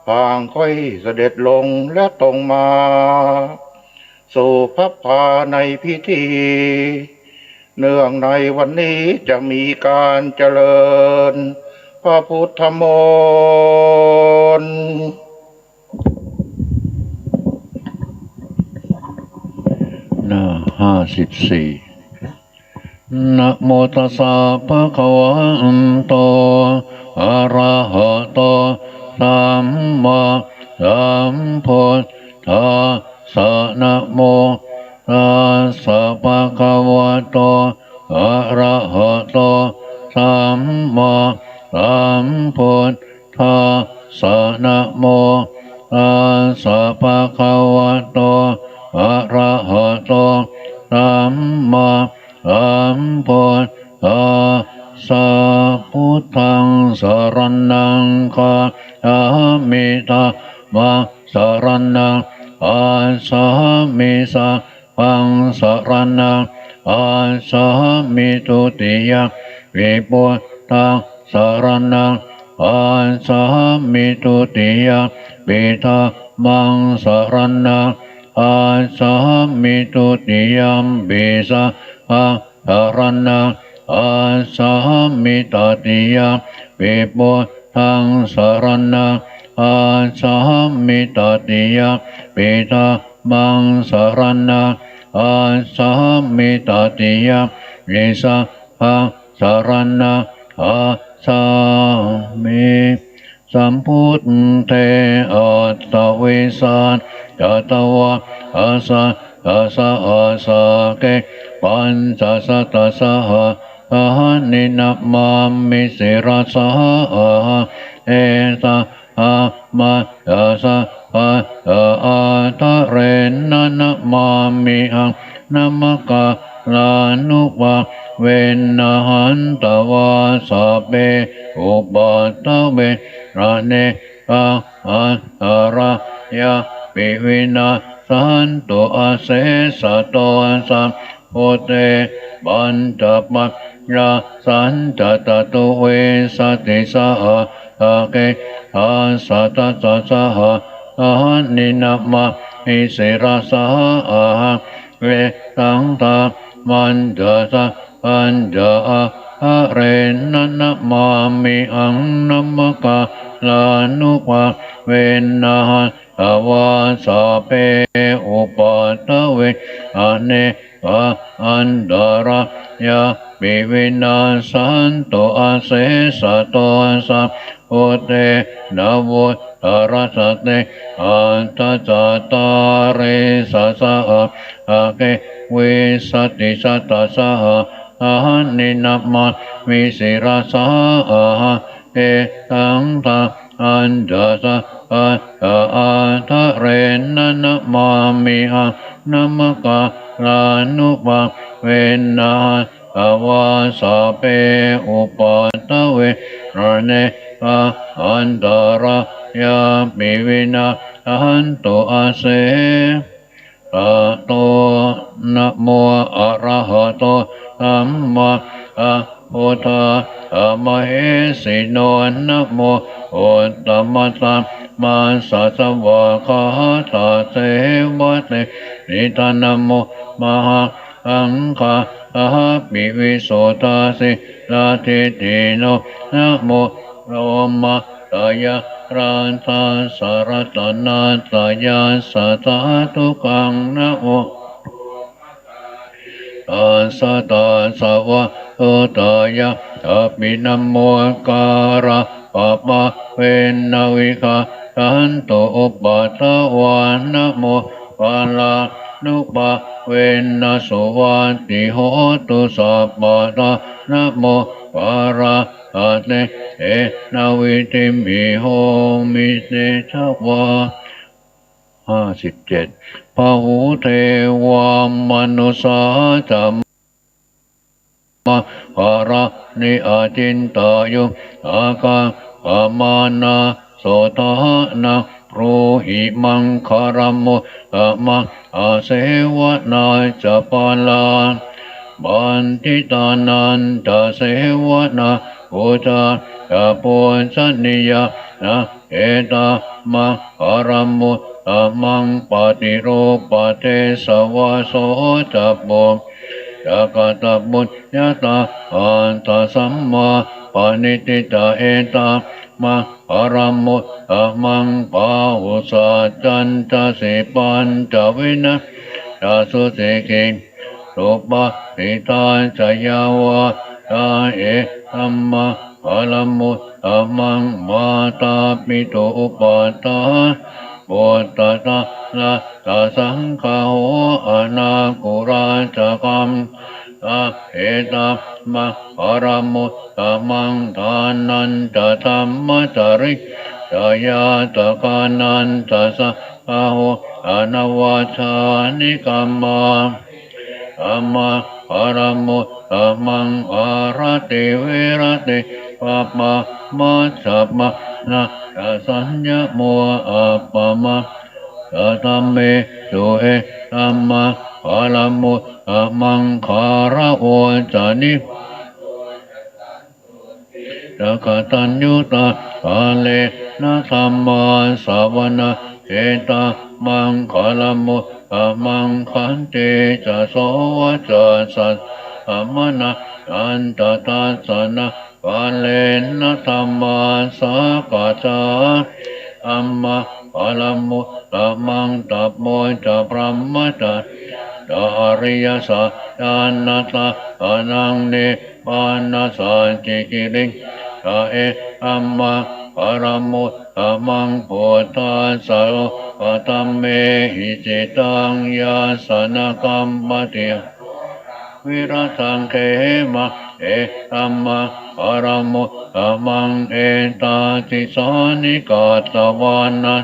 พางค่อยเสด็จลงและตรงมาสู่พับพาในพิธีเนื่องในวันนี้จะมีการเจริญพระพุทธมนต์ ลหน้า54นะโมตัสสะภะคะวะโตอะระหะโตสัมมาสัมพุทธัสสะนะโมตัสสะภะคะวะโตอะระหะโตสัมมาสัมพุทธัสสะนะโมตัสสะภะคะวะโตอะระหะโตสัมมาสัมพุทธัสสะพุทธังสรณังคัจฉามิธัมมังสรณังคัจฉามิสังฆังสรณังคัจฉามิทุติยมปิพุทธังสรณังคัจฉามิทุติยมปิธัมมังสรณังคัจฉามิทุติยมปิสังฆังสรณังคัจฉามิตติยมปิพุทธังสรณังคัจฉามิตติยมปิธัมมังสรณังคัจฉามิตติยมปิสังฆังสรณังคัจฉามิสัมพุทเทอัตตวิสันจัตวะอาสะอาสะอาสะเกปัญจสัตตสหะนินัมมามิสิราสหะเอตาอามาอาสะอาตะเรนะนะมามิหังนะมะกะลานุปะเวนะหันตวาสัพเพอุปัฏฐเวระเนอันอาระยะปิวินาสันตุอาเสสะโตสัมโพเตปัญจปัญญาสันตตตุเวสติสหะเกอาสัตตะสหะนินัมมามิสิราสหะเวตังตามันจะสะปัญจอะเรนะนะมามิอังนัมมะกะลานุปะเวนะหันตวาสัพเพอุปัฏฐเวอะเนอันดารายะปิวินาสันตุอาเสสะโตสัพโพเตนะโวตระสะเตอันตจัตตาเรสะสะอะเกเวสติสัตตสหะนินัมมามิสิราสหะเอตังตาอันจสะอาทะเรนะนะมามิหังนะมะกะลานุปะเวนะอวาสะเปอุปัฏฐเวระเนอันตรายาปิวินาหันตุอาเสอะโตนะโมอะระหะโตสัมมาสัมพุทธัสสะมเหสิโนนะโมอุตตมัสสัมมาสัสสะวะคะหะตะเสวะเตนิทานะโมมหาสังฆะปิวิโสทาสิลาทิติโนนะโมโรมาตายะรันตาสารตนาตายาสัตตาทุกังนะโมตัสสะตัสสะวะโตตายะอะปินะโมการะปะปะเวนะวิคาทันโตอุปัฏฐวานะโมปะลานุปะเวนะสุวัตติโหตุสัพพะทานะโมปะระหะเตเอนะวิติมิโหมิเตชะวะ57พหูเทวามนุสาจามะภาระนิอาจินตายุอากาปมานาโสตหะนะโรหิมังคารมุตมังอาเสวนาจะปาลาบันทิตานันจะเสวนาอุจาจะปุชนิยานะเอตามังคารมุตมังปฏิรูปเทสวะโสจะปุจักตบุญญาตาอันตสัมมาปณิติตาเอตา มังปรมุตตมังปาหุสัจจันตสิปัญจวินะจาสุเสกิสุปะติตาจยาวะตาเอธัมมะปรมุตตมังมาตาปิตุอุปาตาปุตตะนะตาสังฆาโหอนาคุราจกัมตาเอตัมมะปรมุตตมังทานันจะธรรมจริจายาตะกานันจะสังฆาโหอนวัชานิกัมมาธัมมะปรมุตตมังอาราติเวรติปัปปะมัสสะมะนะสัญญโมอัปปะมะธัมเมสุเอธัมมะปรมุตตมังคาระโอจานิจักตัญญูตาภาเลนะธัมมาสาวนะเอตามังคาลมุตตมังขันติจะโสวะจะสัตธัมมนะอันตตาสนะภาเลนะธัมมาสากาจาอัมมะปาลมุตตมังตัปโมจะพระมะจัตตาอริยสัจญาณตาอนังเนปานาสัจจิกิริงตาเออัมมะปรมุตตมังพุทธาสาโรปะตัมเมหิจิตังยาสนะกัมมติวิรัตังเขมะเอตัมมะปรมุตตมังเอตาติสานิกาตวานะ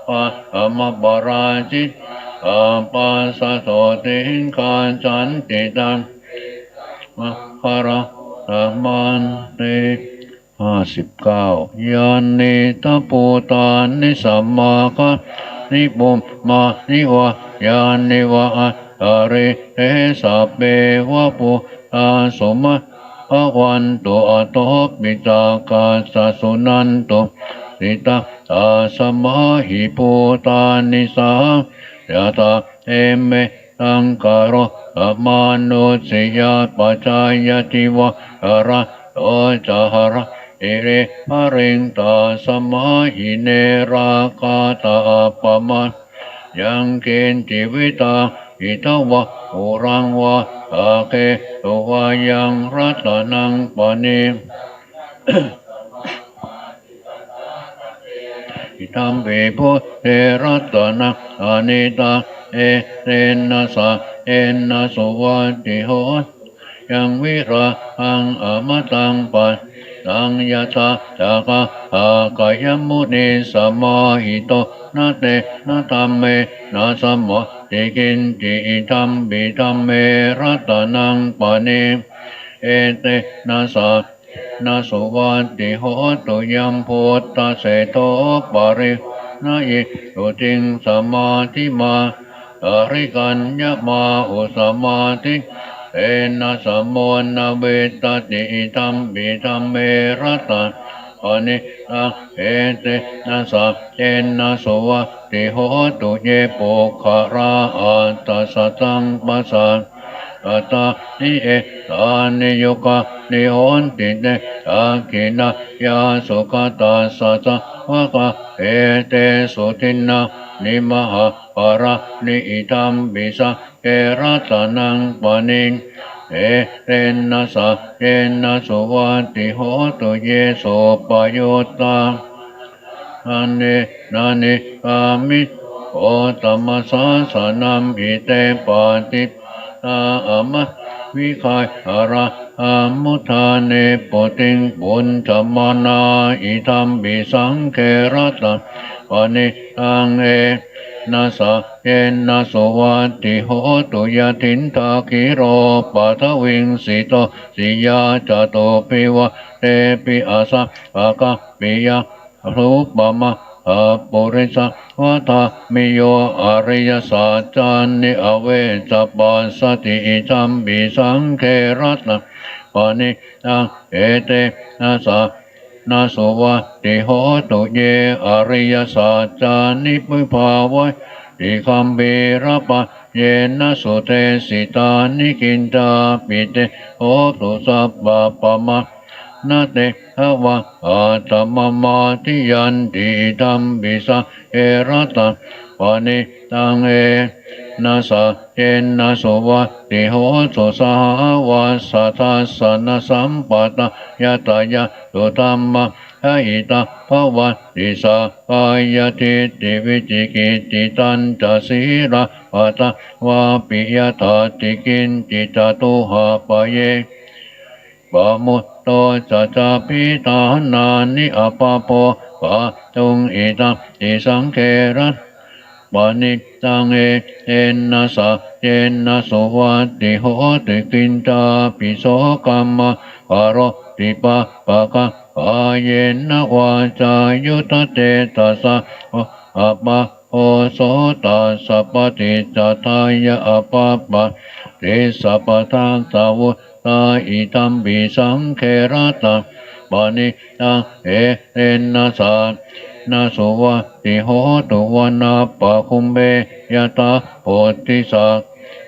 ปะธัมมปราจิตปัสสะโสติงคาจันติตังมะภระธรรมันติ59ยานเนตปูตานิสัมมาคะนิปุมมานิวะยานเนวะอะเรเตสัพเปวะปุตาสมะภวันตุอโตปิตากาสสุนันตุสิตาตาสมาหิปูตานิสายะตาเอเมตังกโรมานุสิยาปัจจายติวะระโตจาระเอเรหะเริงตาสมาหิเนราคาตาปะมายังเกณฑ์จิวิตาอิตวะอุรังวะอาเกตุวายังรัตนังปะเนอิตัมเปพุเทรัตนังอเนตาเอเรนะสะเอนะสุวัติโหยังวิราหังอมตังปัสสังยะตาจักขากายมุนิสมาหิโตนะเตนะธัมเมนะสัมโมติกินติธัมปิธัมเมรัตนังปะเนเอเตนะสะนะสุวัติโหตุยัมพุทธเสโตปะรินะยิตุติงสมาธิมาอริกัญญมาอุสมาธิเอนะสมโมนะเวตติธัมปิธัมเมรัตตปะนิตังเอเตนะสัพเจนะสุวัติโหตุเยปุขะราอัตตสัตตังปัสสะอัตตานิเอตานิโยกะนิโหนติเตอาคินายาสุขตัสสะสะวะกะเอเตสุทินนานิมหะปะระนิอิธัมปิสะเกรัตนังปะนิงเอเรนะสะเจนะสุวัติโหตุเยโสปะโยตาอันเนนานิกามิโอตัมมะสาสะนัมหิเตปาติตาอะมะวิคายอาระอามุทาเนปุติงปุญจมานาอิธัมปิสังเกรัตตังปะนิตังเอนะสะเยนะสุวัติโหตุยะทินทาคิโรปัทวิงสิโตสิยาจโตปิวะเตปิอาสะภะคะปิยะรูปมะปุริสวัฏมิโยอริยสัจจานิอเวจปัสสติธัมปิสังเขรัตนะปะนิตังเอเตนะสะนะสุวัติโหตุเยอริยสัจจานิปุภาวะติคัมปิระปะเยนะสุเตสิตานิกินตาปิเตโหตุสัพพะปะมะ นาเตภวะอาตมมาทิยันติธัมปิสะเอระตังปานิตังเอนะสะเจนะโสวะติโหตุสหวะสัทธัสสะนะสัมปตะยะตายะตุธัมมะหิตาภวะติสะกายติติวิจิกิติตันตสีระปัตตวะปิยตาติกินจิตตุหะปะเยปะมุตโตจะจะพิตานานิอปะโปปะตุงอิตังติสังเคระปานิตังเอนะสะเจนะโสวัตติโหติกินตาปิโสกัมมะปะโรติปะปะกะปะเยนะวาจายุตเตตัสสะอะปะโอโสตัสสะปฏิจจตายะอะปะปะเตสัพพทังสาวุตาอิตัมปิสังเคระตังปานิตังเอนะสะนาโสวะติโหตุวานาปะคุมเบยะตาโพธิสัก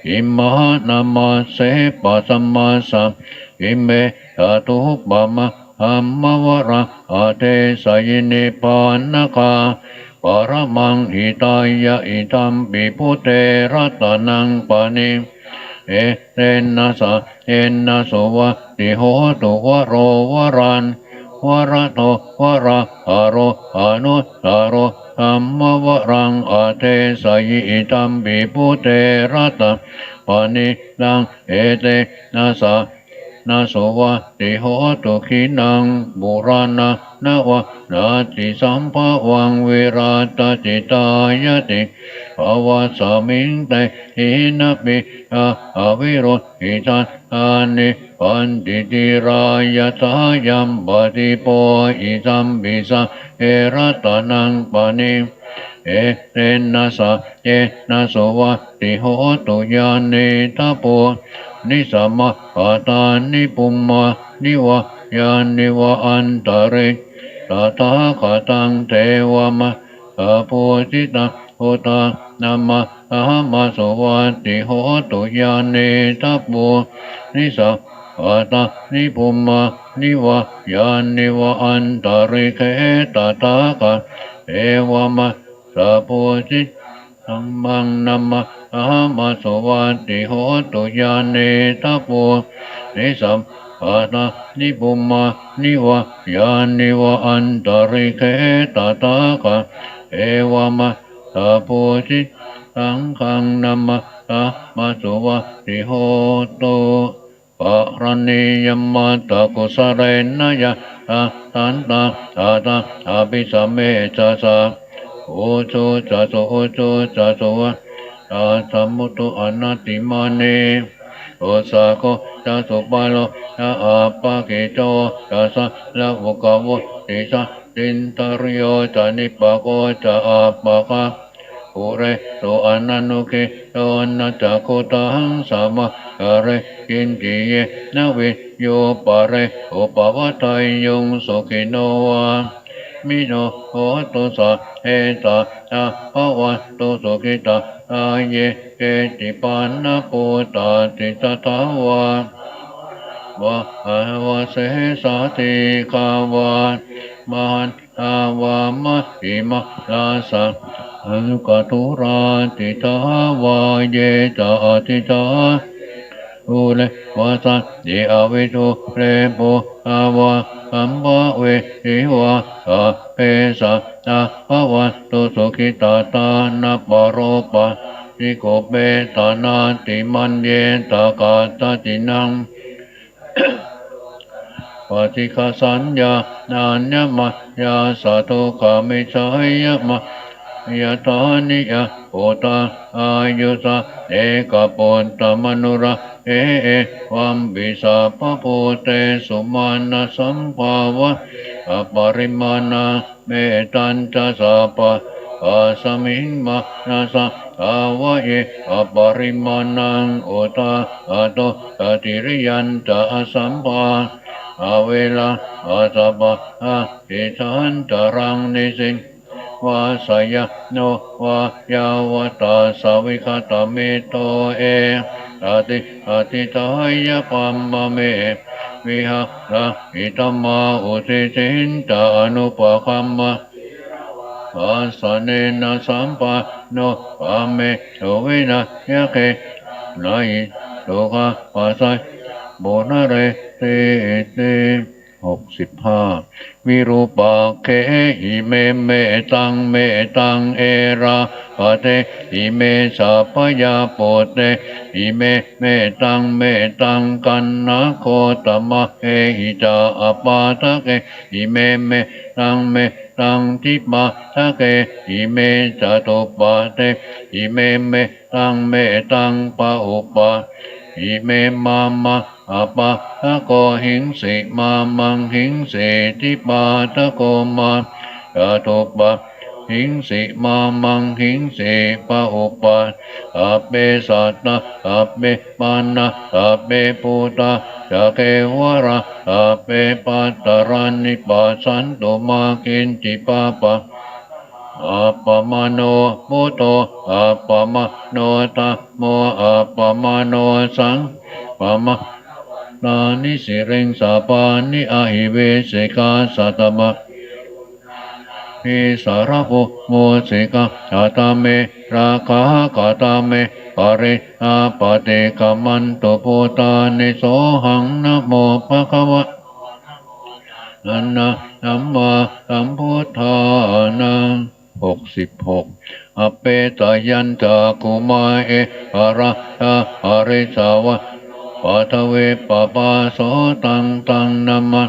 อิมหานามาเสปัสมมาสัมอิเมตตุปะมะอัมมวระอาเทสยินิปานคาปรมังหิตายะอิตัมปิพุเตระตานังปานิเอเรนะสะเอนะโสวะติโหตุวโรวรันวระโตวระหะโรหานุสาโรธัมมวรังอาเทสยิอิตัมปิพุเตระตะปานิตังเอเตนะสะนาโสวะติโหตุขินังบุราณะนวะนาติสัมภวังวิราตจิตายติภวะสมิงเตหินะปิอาวิโรหิตันอานิปันติติรายะสายัมปฏิโปอิสัมปิสะเอระตานังปานิเอเรนะสะเจนะโสวะติโหตุยานิทัพโพนิสัมมะปะตานิปุมมานิวะยานิวะอันตะเรตถาคตังเทวมะอะโพธิตังโหตานัมมะอะหะมะโสวะติโหตุยานิทัพโพนิสัมปะตานิปุมมานิวะยานิวะอันตะเรเขตถาคเทวมะสัพโพธิธัมมังนัมมะอะหะมะโสวะติโหตุยานิทัพโพนิสัมปะตานิปุมมานิวะยานิวะอันตะเรเขตถาคเอวมะสัพโพธิสังฆังนัมมะอะมะโสวะติโหตุปะระนิยมัตตะกุสะเรนะยะตันตะอาตะอภิสัมเมจะสะโอโชจะโสโอโชจะโสวะอาสัมมุตุอนัตติมานีโอสาโกจะสุปาโลจะอาปะกิโตจะสะละวุกะวุติสะตินตริโยจะนิปะโกจะอาปะกะปุเรโสอนันุกิโตนะจักขุตังสามะคะเรกินจิเยนะวิโยปะเรอุปวัตตัยยุงสุขิโนวามิโนโหตุสะเอตาอะภวัตตุสุขิตาอาเยเกติปันนะปุตตาติตถาวาวะอาวะเสสะติกาวามหันอาวามะหิมะลาสังอนุกตุราติตาวาเยจาติตาอุเลวะสันเดอวิทุเรปุอาวะคัมภะเวหิวะอาเปสะนาภวันตุสุขิตาตานะปะโรปะนิโกเปตานาติมันเยตากาตตินังปฏิฆาสัญญานาญมะยาสาธุขามิชายมะยะตานิยะโอตาอายุสะเอกปุตตมนุระวัมบิสาปโพเตสุมาณสัมภาวะอปริมาณาเมตัญจสัพพะอาสมิงมานาสะอาวะเยอปริมาณังโอตาอะโตตติริยันตะสัมภาอาเวลาอาสัพพะอาทิทันตรังนิสิงวาสยโนวายาวตาสาวิคตามิโตเออ อาติอาติตายะปัมมะเมวิหารอิตมาอุติสินตาอนุปคัมมะอาสเนนะสัมปันโนปะเมโชวินะยะเกนะอิโตกะปัสสัยโบนะเรเตเต65วิรูปะเขหิเมเมตังเมตังเอราปะเตหิเมสัพพยาโปเตหิเมเมตังเมตังกันนะโคตมะเอหิจาอปาทะเกหิเมเมตังเมตังทิปะทะเกหิเมจตุปะเตหิเมเมตังเมตังปะอุปะอิเมมามาอาปะทะโกหิงสิมามังหิงสิทิปาทะโกมาจตุปะหิงสิมามังหิงสิปะอุปะอาเปสัตตะอาเปมานะอาเปปุตตะจะเกวระอาเปปัตตรันนิปัสสันตุมากินจิปะปะอัปปมโนพุทโธอัปปมโนตัมโมอัปปมโนสังปะมะนานิสิเรงสาปานิอาหิเวสิกาสัตมะพิสารภูโมสิกาชาตาเมราคากาตาเมปะเรอาปะเตกามันตุปุตานิโสหังนะโมภะคะวะนันนะธัมมาสัมพุทธานัง66อเปตยันตากุมาเออะระหะอะริสาวะปัทเวปะปะโสตังตังนัมมะ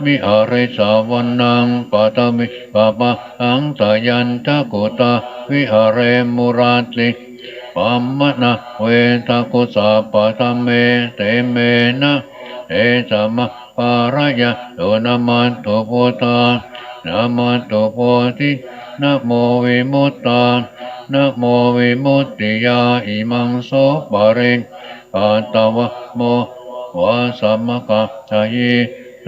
มิอะริสาวันนังปัทมิปะปะอังตยันตะกุตาวิหารมุราติปัมมะนะเวทะกุสาปะทะเมเตเมนะเอสมะปารายะโยนามันตุพุทธานะมันตุโพธินะโมวิมุตตานะโมวิมุตติยาอิมังโสปะเรปัตตวะโมวะสัมมะกะทายิเต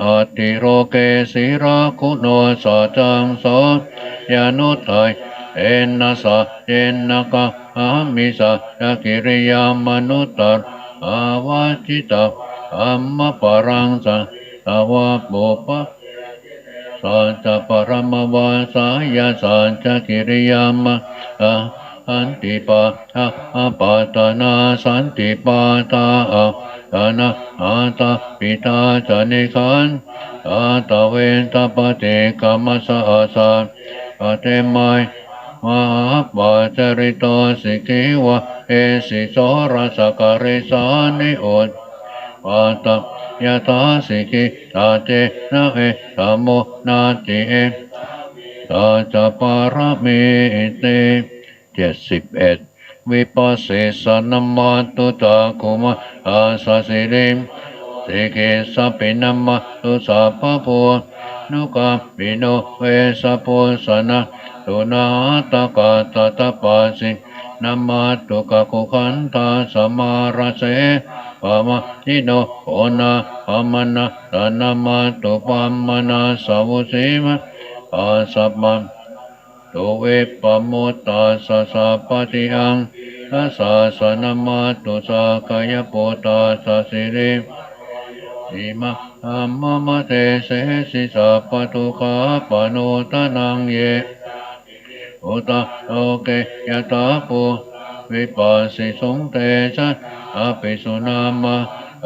อติโรเกสิราคุโนสัจจังโสยานุทัยเอนะสะเจนะกะอามิสะยะกิริยามนุตตะอาวาจิตาอัมมะปะรังสังสาวะปุปะสัจจะปรมวาสายาสัจจะกิริยามะสันติปะอะปะตานาสันติปะตาอะตานะอาตาปิตาจนิขันอาตาเวนตาปะเตกามัสสะอาสาปะเตมัยมหาปะจริโตสิกิวะเอสิโสรสกะริสานิโอปัตตยะตาสิกิตาเจนะเอธัมโมนาติเอตาจะปารเมเต71วิปัสสิสนามาตุตาคุมะอาสาสิริมสิกิสัพพินามาตุสัพพะพุนุกาปิโนเวสะพุสนะตุนาตะกะตะตะปัสสินามาตุกะกุขันธาสมาราเสปะมะทิโนโอนาปะมะนะตะนามาตุปัมมะนาสาวุสีมะอาสัพมังตุเวปะโมตตาสะสะปะติหังทัสสะสะนะมาตุสากายโปตาสะสิริอิมะธัมมะมะเตเสสิสัพพทุกขาปะโนตะนังเยอุตะโลเกยะตาปุวิปัสสิสุงเตชะอภิสุนามะ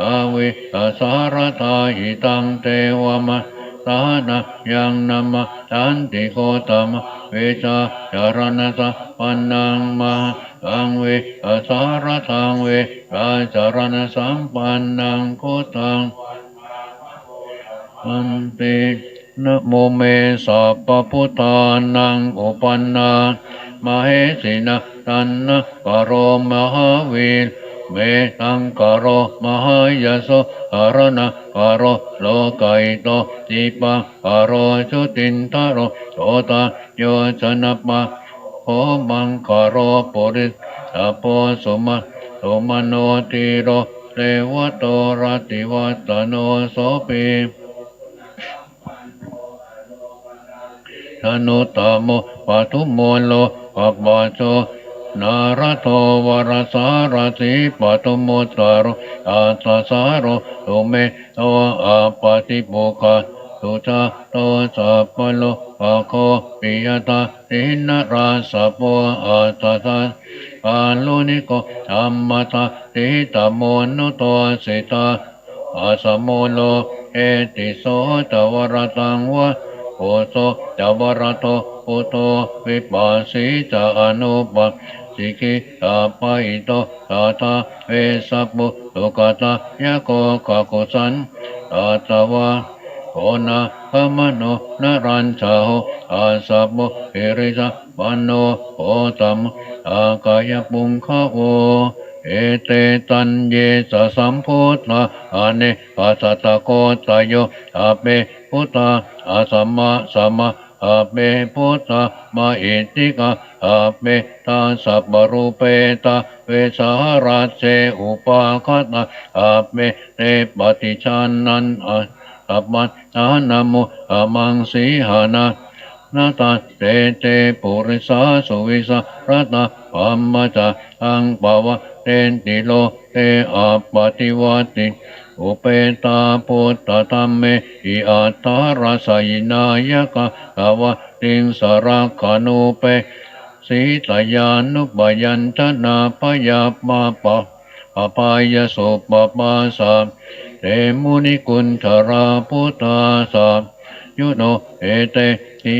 อาวิอาสารทาหิตังเทวมะสานะยังนัมมะทันติโคตมะเวชาจารณะสัพปันนังมะอังเวอาสารทังเวราจารณะสัมปันนังโคตังอันตินะโมเมสัพพพุทธานังอุปันนามเหสินะตันนะกโรมหาวีเมตังกโรมหายโสหารณะกโรโลกัยโตจิปังกโรชุตินทโรโสตโยชนะปะโหมังกโรปุริสะโพสุมาโสมโนติโรเทวโตรติวัตโนโสปิธนุตโมปทุมโมโลภะบาโช นารโทวรสารติปตุมุตตารุอัตตสารุตุเมโตอาปติปุคะตุจาโตสัพพโลภะโคปิยตาทินราสัพโพอัตตสาปาลุนิโกธัมมตาติตโมนุโตสิตาอาสมโมโลเอติโสตวรตังวะโพโสตวรโตปุโตวิปัสสิจาอนุปัสสิกิตาปะอิโตตาตาเวสัพพุตุกตายะโกกะกุสันตาตวะโอนะพมโนนรัญชาโหอาสัพโมหิริสะวันโนโอตัมอากายปุงคะโวเอเตตันเยสะสัมพุทธะอเนปัสสตะโกตโยอาเปพุทธะอาสัมมาสัมมาอาเปพุทธะมาอิติกะอาเปตาสัพปรูเปตาเวสาราเจอุปาคตาอาเปเตปฏิชานันสัพมันอานามุอามังสีหานานาตาเตเตปุริสาสุวิสารัตนาปัมมาจาอังปาวะเตนติโลเตอาปฏิวัติอุเปตาพุทธธรรมเมอิอัตตาราสยินายกะกาวะติงสระคานุเปสีตยานุปยัญชนะพยามาปะอภัยสุปปาสาเตมุนิกุณธราพุทธาสายุโนเอเตหิ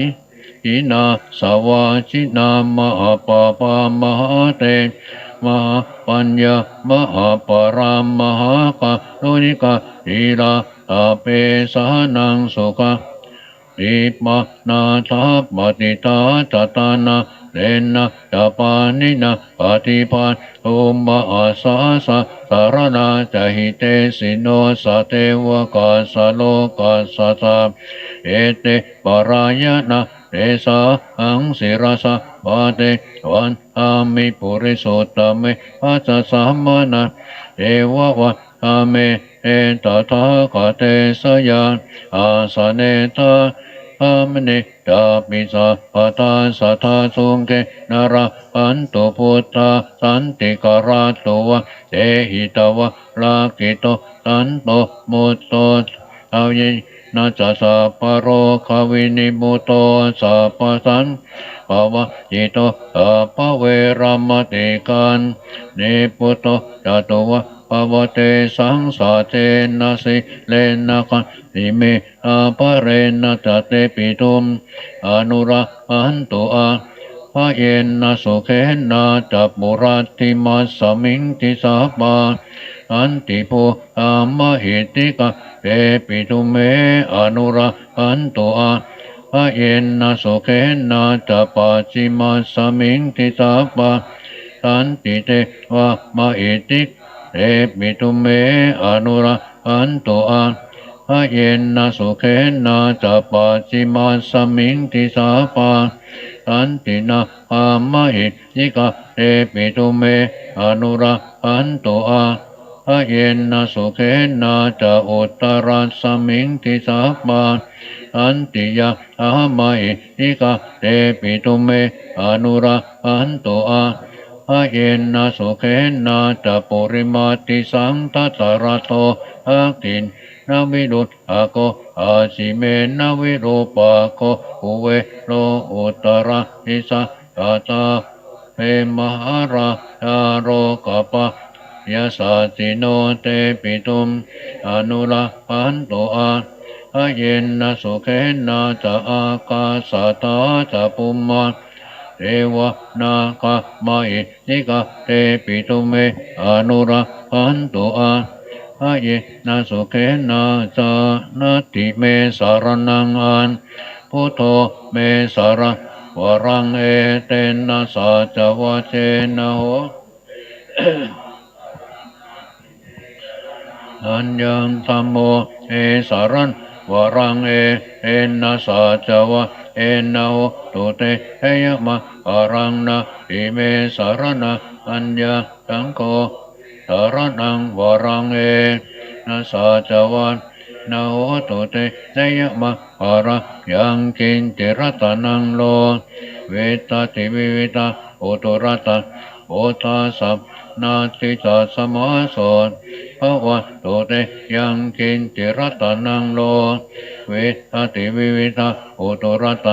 อินาสวาชินามหาปปามหาเตมหาปัญญามหาปรามมหากาลุนิกาอีลาตาเปสานังสุขติมานาทาปฏิตาจตานาเลนะจปานินะปฏิปานอุมะอาสาสะสารนาจหิเตสิโนสเทวกาสโลกาสสะเอเตปรายนะเตสาอังสิรสะปะเตวันอามิปุริสุตตะเมปัสสะสัมมานะเอวะวะอาเมเอตถาคเตสยานอาสเนตาอามเนตาปิสาปตาสัทธาสุงเกนาราอันตุพุทธาสันติกราตุวะเตหิตวะลากิโตสันโตมุตโตเอาเยนาจสัพพโรคาวินิมุตโตสัพพสันภาวะจิโตสัพพเวรมติกันเนปุตโตจตุวะภวเตสังสาเจนะสิเลนะคันติเมอาภเรนะจเตปิตุมอนุราอันตุอาพระเยนะสุเขนะจับบุรัติมัสสมิงทิสาปาอันติโพอามหิติกะเตปิตุเมอนุราอันตุอาพระเยนะสุเขนะจัปปัจจิมัสสมิงทิสาปาสันติเตวะมะหิติเตปิตุเมอนุราอันตุอาพระเยนะสุเขนะจัปปัจจิมัสสมิงทิสาปาสันตินะอามหิติกะเตปิตุเมอนุราอันตุอาพระเยนะสุเขนะจะอุตตรัสสมิงทิสาปาสันติยะอามหิติกะเตปิตุเมอนุราอันตุอาพระเยนะสุเขนะจะปุริมาติสังทัสสรโตอากินนาวิรุตอาโกอาชิเมนาวิรูปาโกอุเวโลอุตระหิสะตาตาเปมหาราชาโรกปะยาสาสิโนเตปิตุมอนุราปันโตอาพระเยนะสุเขนะจะอากาสตาจะปุมมาเทวนาคามาอินิกาเตปิตุเมอนุราปันโตอาพระเยนะสุเขนะจะนาติเมสารนังอันพุทโธเมสารวรังเอเตนะสัจวะเจนะโหอัญญังธัมโมเอสารันวรังเอเอนะสัจวะเอนะโหตุเตเอยมะอรังนะอิเมสารนะอัญญังโกสารนังวรังเอนะสัจวะนะโหตุเตเอยมะอระยังกินติรัตนังโลเวตติวิวิตาโอ อุตุรัตโอตาสัพนาติตาสมาโสภวะโตเตยังกินติรัตนังโลเวทติวิวิตาอุตุรัต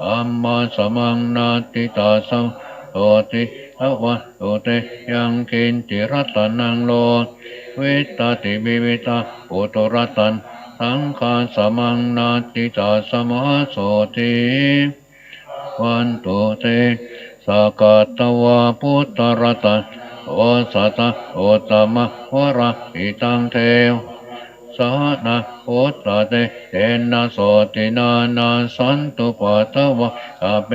อัมมาสมังนาติตาสัมโตติภวะโตเตยังกินติรัตนังโลเวทติวิวิตาอุตุรัตันสังฆาสมังนาติตาสมาโสติวันตุเตสกัตตวาพุทธรัตนโอสัตโอตมะวระอิตังเทวสหนาโอตเตเตนะโสตินานาสันตุปัตตวะอาเป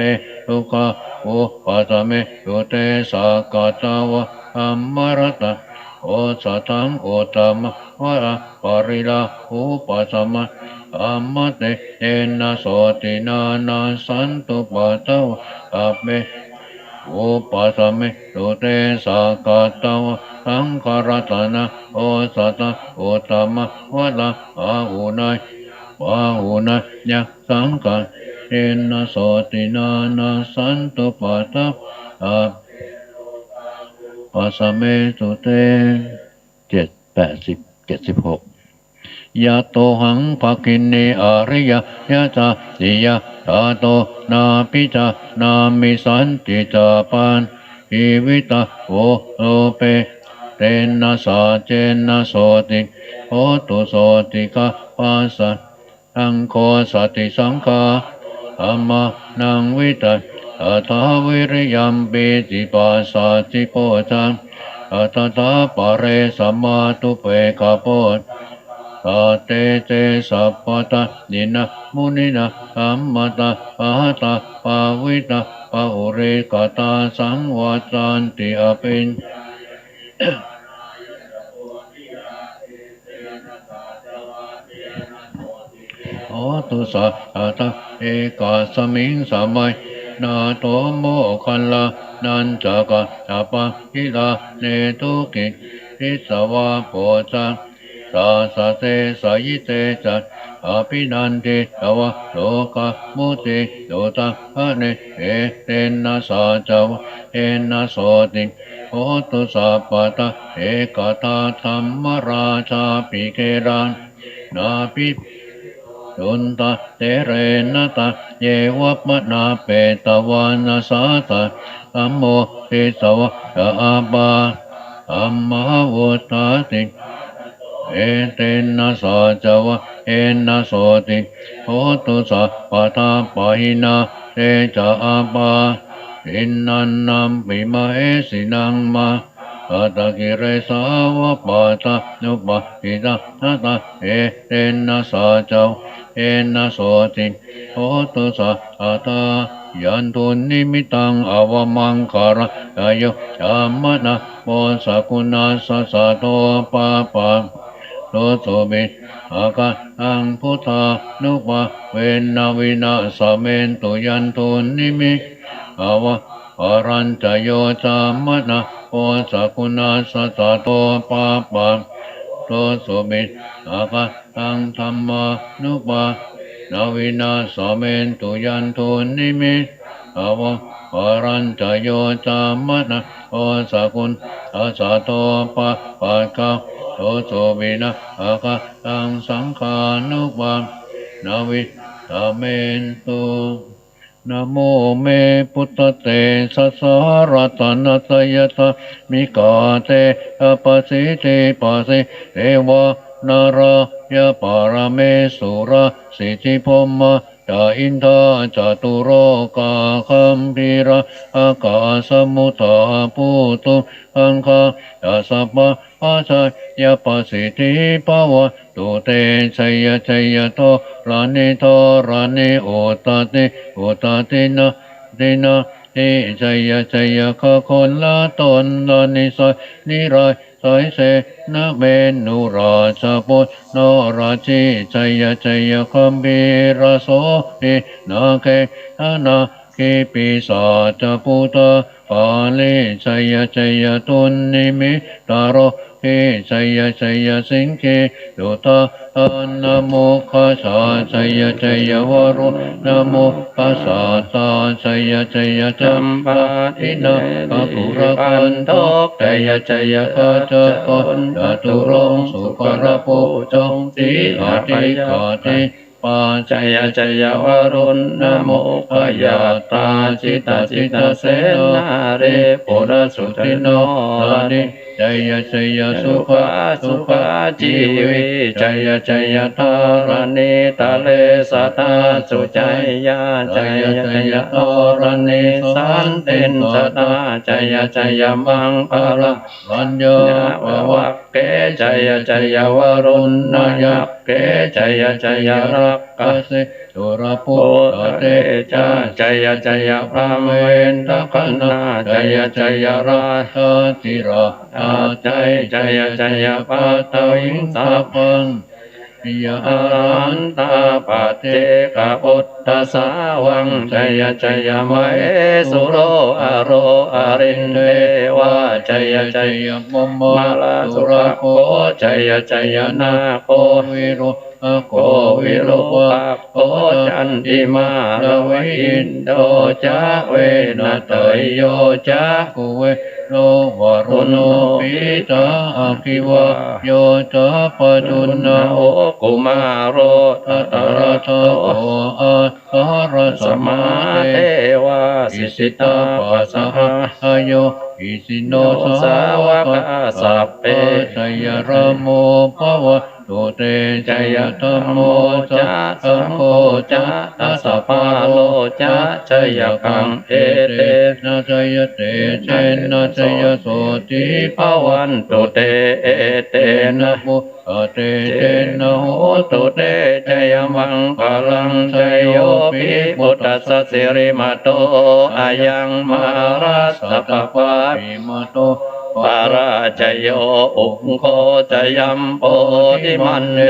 ตุกะโอปัตเมตุเตสกัตตวะอัมมรตะโอสัตังโอตมะวระปริลาอุปัสมะอัมมเตเตนะโสตินานาสันตุปัตตวะอาเปอุปัสสมิตุเตสากัตตวะสังฆรัตนะโอสัตตะโอตมะวะละอาหุนายยักสังฆะเตนะโสตินานาสันตุปัตตะอาปัสสมิตุเต76ยะโตหังภคินเนอริยยะจาติยะตาโตนาปิจานามิสันติจาปันชีวิตาโอโลเปเตนะสาเจนะโสติโหตุโสติกาปัสสะทังโคสติสังฆาธัมมานังวิตาอัตถาวิริยัมปิติปัสสติโพจังอัตถาปะเรสัมมาตุเปกะโพตาเตเตสัพพตานินะมุนินะธัมมตาปะหตาปาวิตาปะอุเรกตาสังวัตตันติอภินโอตุสัตตะเอกาสมิงสมัยนาโตโมคัลลานันจักะจัปะกิลาเนตุกิทิสวะโพจังสาสะเตสายิเตจัตอภินันติตวะโลกะมุติโยตะเนเอเตนะสาจาวะเอนะโสติโหตุสัพพตะเอกตาธัมมราชาปิเกรังนาปิจุนตะเตเรนะตะเยวะมะนาเปตวานาสาตะธัมโมติสวะกะอาบาธัมมาวุตาติเอเตนะสาจาวะเอนะโสติโหตุสัพพทาปะหินาเตจะอาบาอินนันนัมปิมะเอสินังมาอัตตกิเรสาวะปัตตานุปะปิตานาตาเอเตนะสาจาวเอนะโสติโหตุสัพพทายันตุนิมิตังอวมังคาระกายโยจามนะโมสกุณาสัสสะโตปะปะโลโสมิอากาอังพุทธานุปะเวนะวินาสเมนตุยันตุนิมิอวะปารัญจโยจามนะโมสกุณาสัสสะโตปะปะโลโสมิอากาอังธัมมานุปะนาวินาสเมนตุยันตุนิมิอวะปารัญจโยจามนะโมสกุณาสัสสะโตปะปะกะโตโสวินะอาคาตังสังฆานุปะนาวิสเมนตุนะโมเมพุทธเตสัสสะรัตนัสยตามิกาเตอปัสสิเตปัสสิเทวานารายะปารเมสุราสิทธิพมมะจาอินทาจตุโรกาคัมภีระอากาสมุทธาภูตุอังคายัสสะปะอาชายาปัสสิทธิภาวะตุเตชัยชัยโตรานิโตรานิโอตตินะตินะเอชัยชัยคะคนละตนละนิสัยนิรายสายเสนะเมนุราชปุตโนราชิชัยคัมภีระโสตินาเกนาคิปิสาจปุตตะปาลิชัยตุนนิมิตาโร เทชัยชัยสิงเคตุตานะโมคัสสะชัยชัยวโรนะโมคัสสะตาชัยชัยจัมปาทินะปะปุระกันโตชัยชัยคัจจคนจตุรงสุขระโพจงสีอาทิกาติปาชัยชัยวรุณนะโมขยาตาจิตาจิตาเสนาเรปุระสุติโนรานิชัยชัยสุขะสุขะจีวิชัยชัยธารณิตาเลสัตตาสุจัยยาชัยชัยธารณิสันตินสัตตาชัยชัยมังคาระรัญญวัคเกชัยชัยวรุณนายักเกชัยชัยรักกเสสุรพุทธเตจาชัยชัยพระเวนตะคันนาชัยชัยราชติราชัยชัยปัตตวิงสัพพังปิยารันตาปะเจกะพุทธสาวังชัยชัยมะเอสุโรอโรอรินเทวะชัยชัยมัมมาลาสุรโคชัยชัยนาโควิโรโควิโรปะโคจันติมาระเวอินโดจะเวนะเตยโยจะกุเวโลวรุโนปิตาอคิวะโยจะปตุนะโอกุมารโรตตระโตอะหะสมาเทวะสิสิตาปัสสะโยอิสิโนสาวกสัพเพชัยรโมภวะตุเตชัยธัมโมจะสังโฆจะตัสสะปาโลจะชัยกังเอเตนะชัยเตเชนะชัยโสติภวันตุเตเอเตนะโมเตเจนะโหตุเตชัยมังคลังชัยโยปิพุทธัสสะสิริมาโตอายังมารัสสะปะปะปิมาโตปาราชโยอุคโคจยัมโพธิมันเด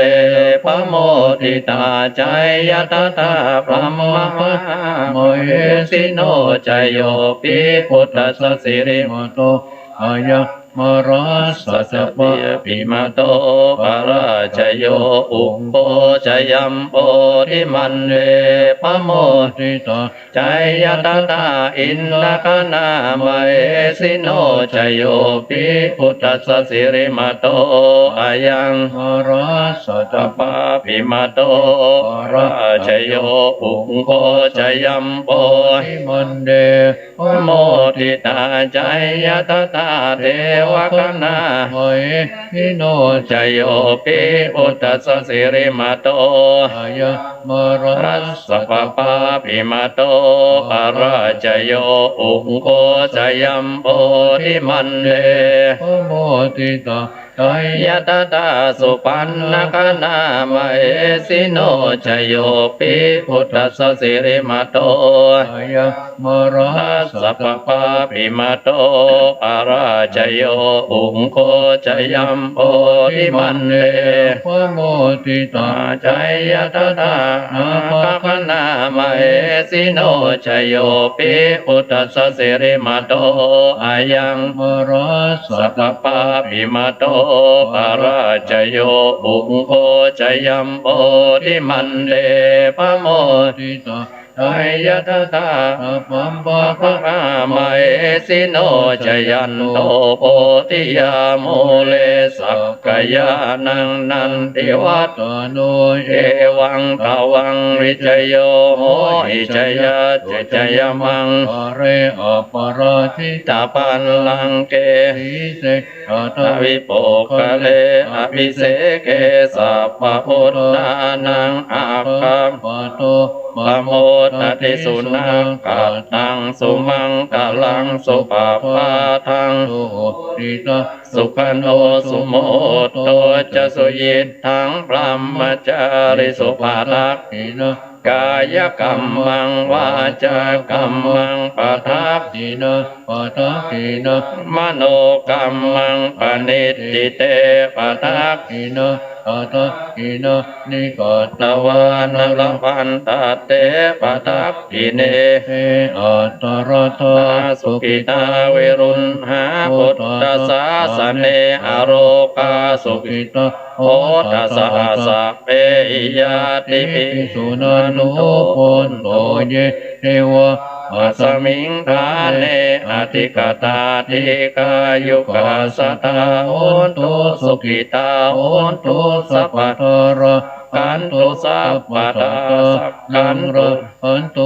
ปโมทิตาชัยยตถาพระมหามเหสิโนชัยโยปิพุทธัสสะสิริมาโตอายังมารัสสะปะปิมาโตปาราชโยอุคโคจยัมโพธิมันเดปโมทิตาชัยยตถาอินทคณามเหสิโนชัยโยปิพุทธัสสะสิริมาโตอายังมารัสสะปะปิมาโตปาราชโยอุคโคจยัมโพธิมันเดปโมทิตาชัยยตถาเทวคณาโมหิโนชัยโยปิพุทธัสสะสิริมาโตอายังมารัสสะปะปะปิมาโตปาราชโยอุคโคจยัมโพธิมันเดปโมทิตาชัยยตถาสุปันนคณามเหสิโนชัยโยปิพุทธัสสะสิริมาโตอายังมารัสสะปะปะปิมาโตปาราชโยอุคโคจยัมโพธิมันเดปโมทิตาชัยยตถาคณามเหสิโนชัยโยปิพุทธัสสะสิริมาโตอายังมารัสสะปะปะปิมาโตปาราชโยอุคโคจยัมโพธิมันเดปโมทิตาชัยยตถาปัมปะภะคะมะเอสิโนชยันโตโพธิยาโมเลสักกายานังนันติวัตโนเอวังตวังวิจโยโหอิจยะเจจยมังปะเรอปะราชิตาปันลังเกหิเสกะวิโปกะเลอภิเสเกสัพพะพุทธานังอาคัมปะโตปะโมทติสุนังกัตตังสุมังกลังสุปาปาทังสุติตาสุขโนสุโมตโตจะสุยิตทังพรหมจาริสุภาทักขินะกายกรรมังวาจากรรมังปะทักขินะปะทักขินะมโนกรรมังปณิติเตปะทักขินะ อัตกินานิกา ตวานะละพันตาเตปะทักขิเน เออัตตรตา อาสุกิตาเวรุณหาพุทธสาสเนอโรกาสุกิ ตา โหตัสสะสัพเพอิยาติปิ สุนันโนปนโตเยเทวะ อัสมิงทาเนอติกตาติกายุกาสตาโอนตุสุกิตาโอนตุสัพพะ ทาระ กันตุสัพพะทาสักกันตุ อันโต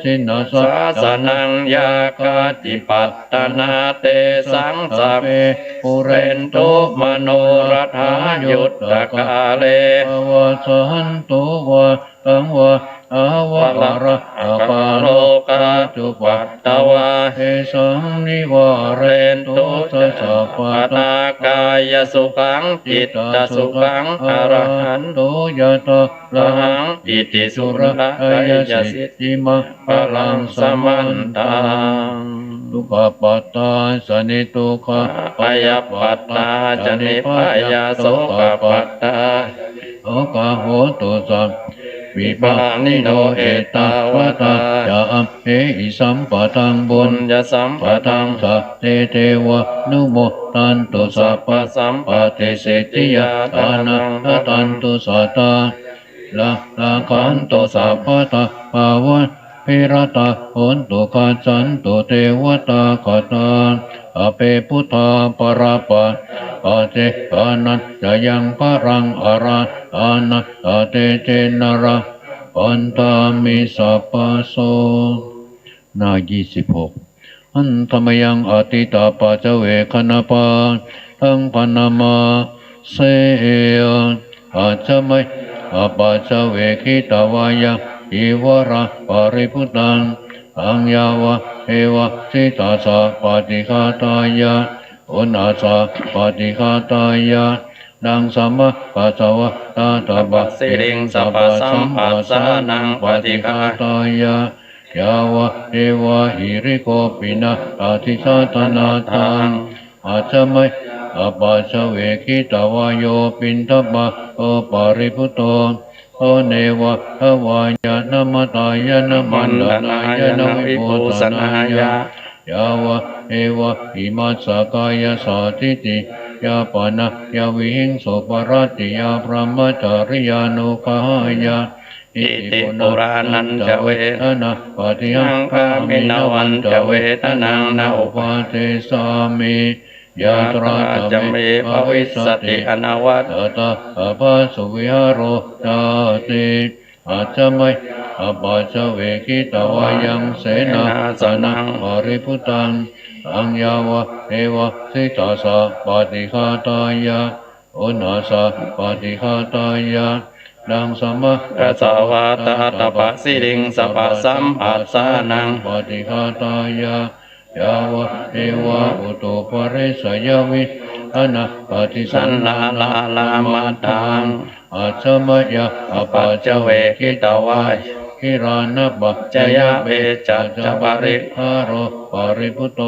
สินาสั สาสนังยากาติปัตตนาเตสังสัพ ปุเร เร น น โต ตุมโนรัฐายุตตกาเล ภวะสันโตวะตังวะอาวะระอปาโลกาจุปัตตวะเอสังนิวาเร เร น น โต ตุ สัสสะ ป ปะตา ตากายสุขังจิตตสุขังอรหัน โตยะตะ ลหังอิติสุรกายสิทธิ มะ พลังสมันตัง ทุกขปัตตาสนิทุกข ปยปัตตาจนิพยาโสกปัตตา โอกาโหตุสัมวิปา ปานิโนเอตาวตา จะอัมเหอิสัมปะทังบุ บุ ญ ญญสัมป ปะทั ทั ง ง สัตเตเทวะนุโมตันตุสัพพะ สัม ปะเตเสติยาตานะตันตุสัตตาละขันตุสัพพะตาภาวะพิรตาโหนตุขันสันตุเทวตาคตาอเปพุทธาปราปะปะเจปานันจะยังปรังอาราอานัตเตเจนระปันตามิสัพพะโสหน้า26 อันธรรมยังอติตาปัจเจเวคณปาทั้งพนามาเสยอาจจะไม่อปัจเจเวคิตาวายะอิวระปาริพุตังอังยาวะเอวะสิตาสะปฏิฆาตายะอุณาสะปฏิฆาตายะดังสัมมาปัสสาวะตาตบะ สิริงสัพพสัมปัสสานังปฏิฆา ตายะยาวะเอวะหิริโกปินะอาทิชาตนาทังอาจจะไม่อปัสสเวคิตาวายโยปินทบะโอปาริพุโตโอเนวะทวายะนมตายะนมันดานายะนวิปุสนายะยาวะเอวะอิมัสสกายสาธิติยาปนะยาวิหิงโสปรติยาพระมจาริยานุขายะอิติปุรานันจะเวทนาปฏิหังคามินวันจะเวทนังนาอุปาเทสามิยาตราจะเมภวิสติอนาวัตตาอภาสุวิหารโรจาติอาจจะไม่อปัจเจเวคิตาวายังเสนาสนังปริพุตังอังยาวะเอวะสิตาสะปฏิฆาตายะอุณาสะปฏิฆาตายะดังสัมมา กัสสาวาตาตปะสิริงสัพพสัมปัสสานัง ปฏิฆาตายะยาวะเอวะอุตุปะเรสยวิอนะปฏิสั สั น น นา ลาลาลามาตัง อาจมยะอ ปั ปั จ จ เจ เจ เว เว คิตาวาย คิรานะบะ จยะเบจัจจปริ หาโรปาริพุโต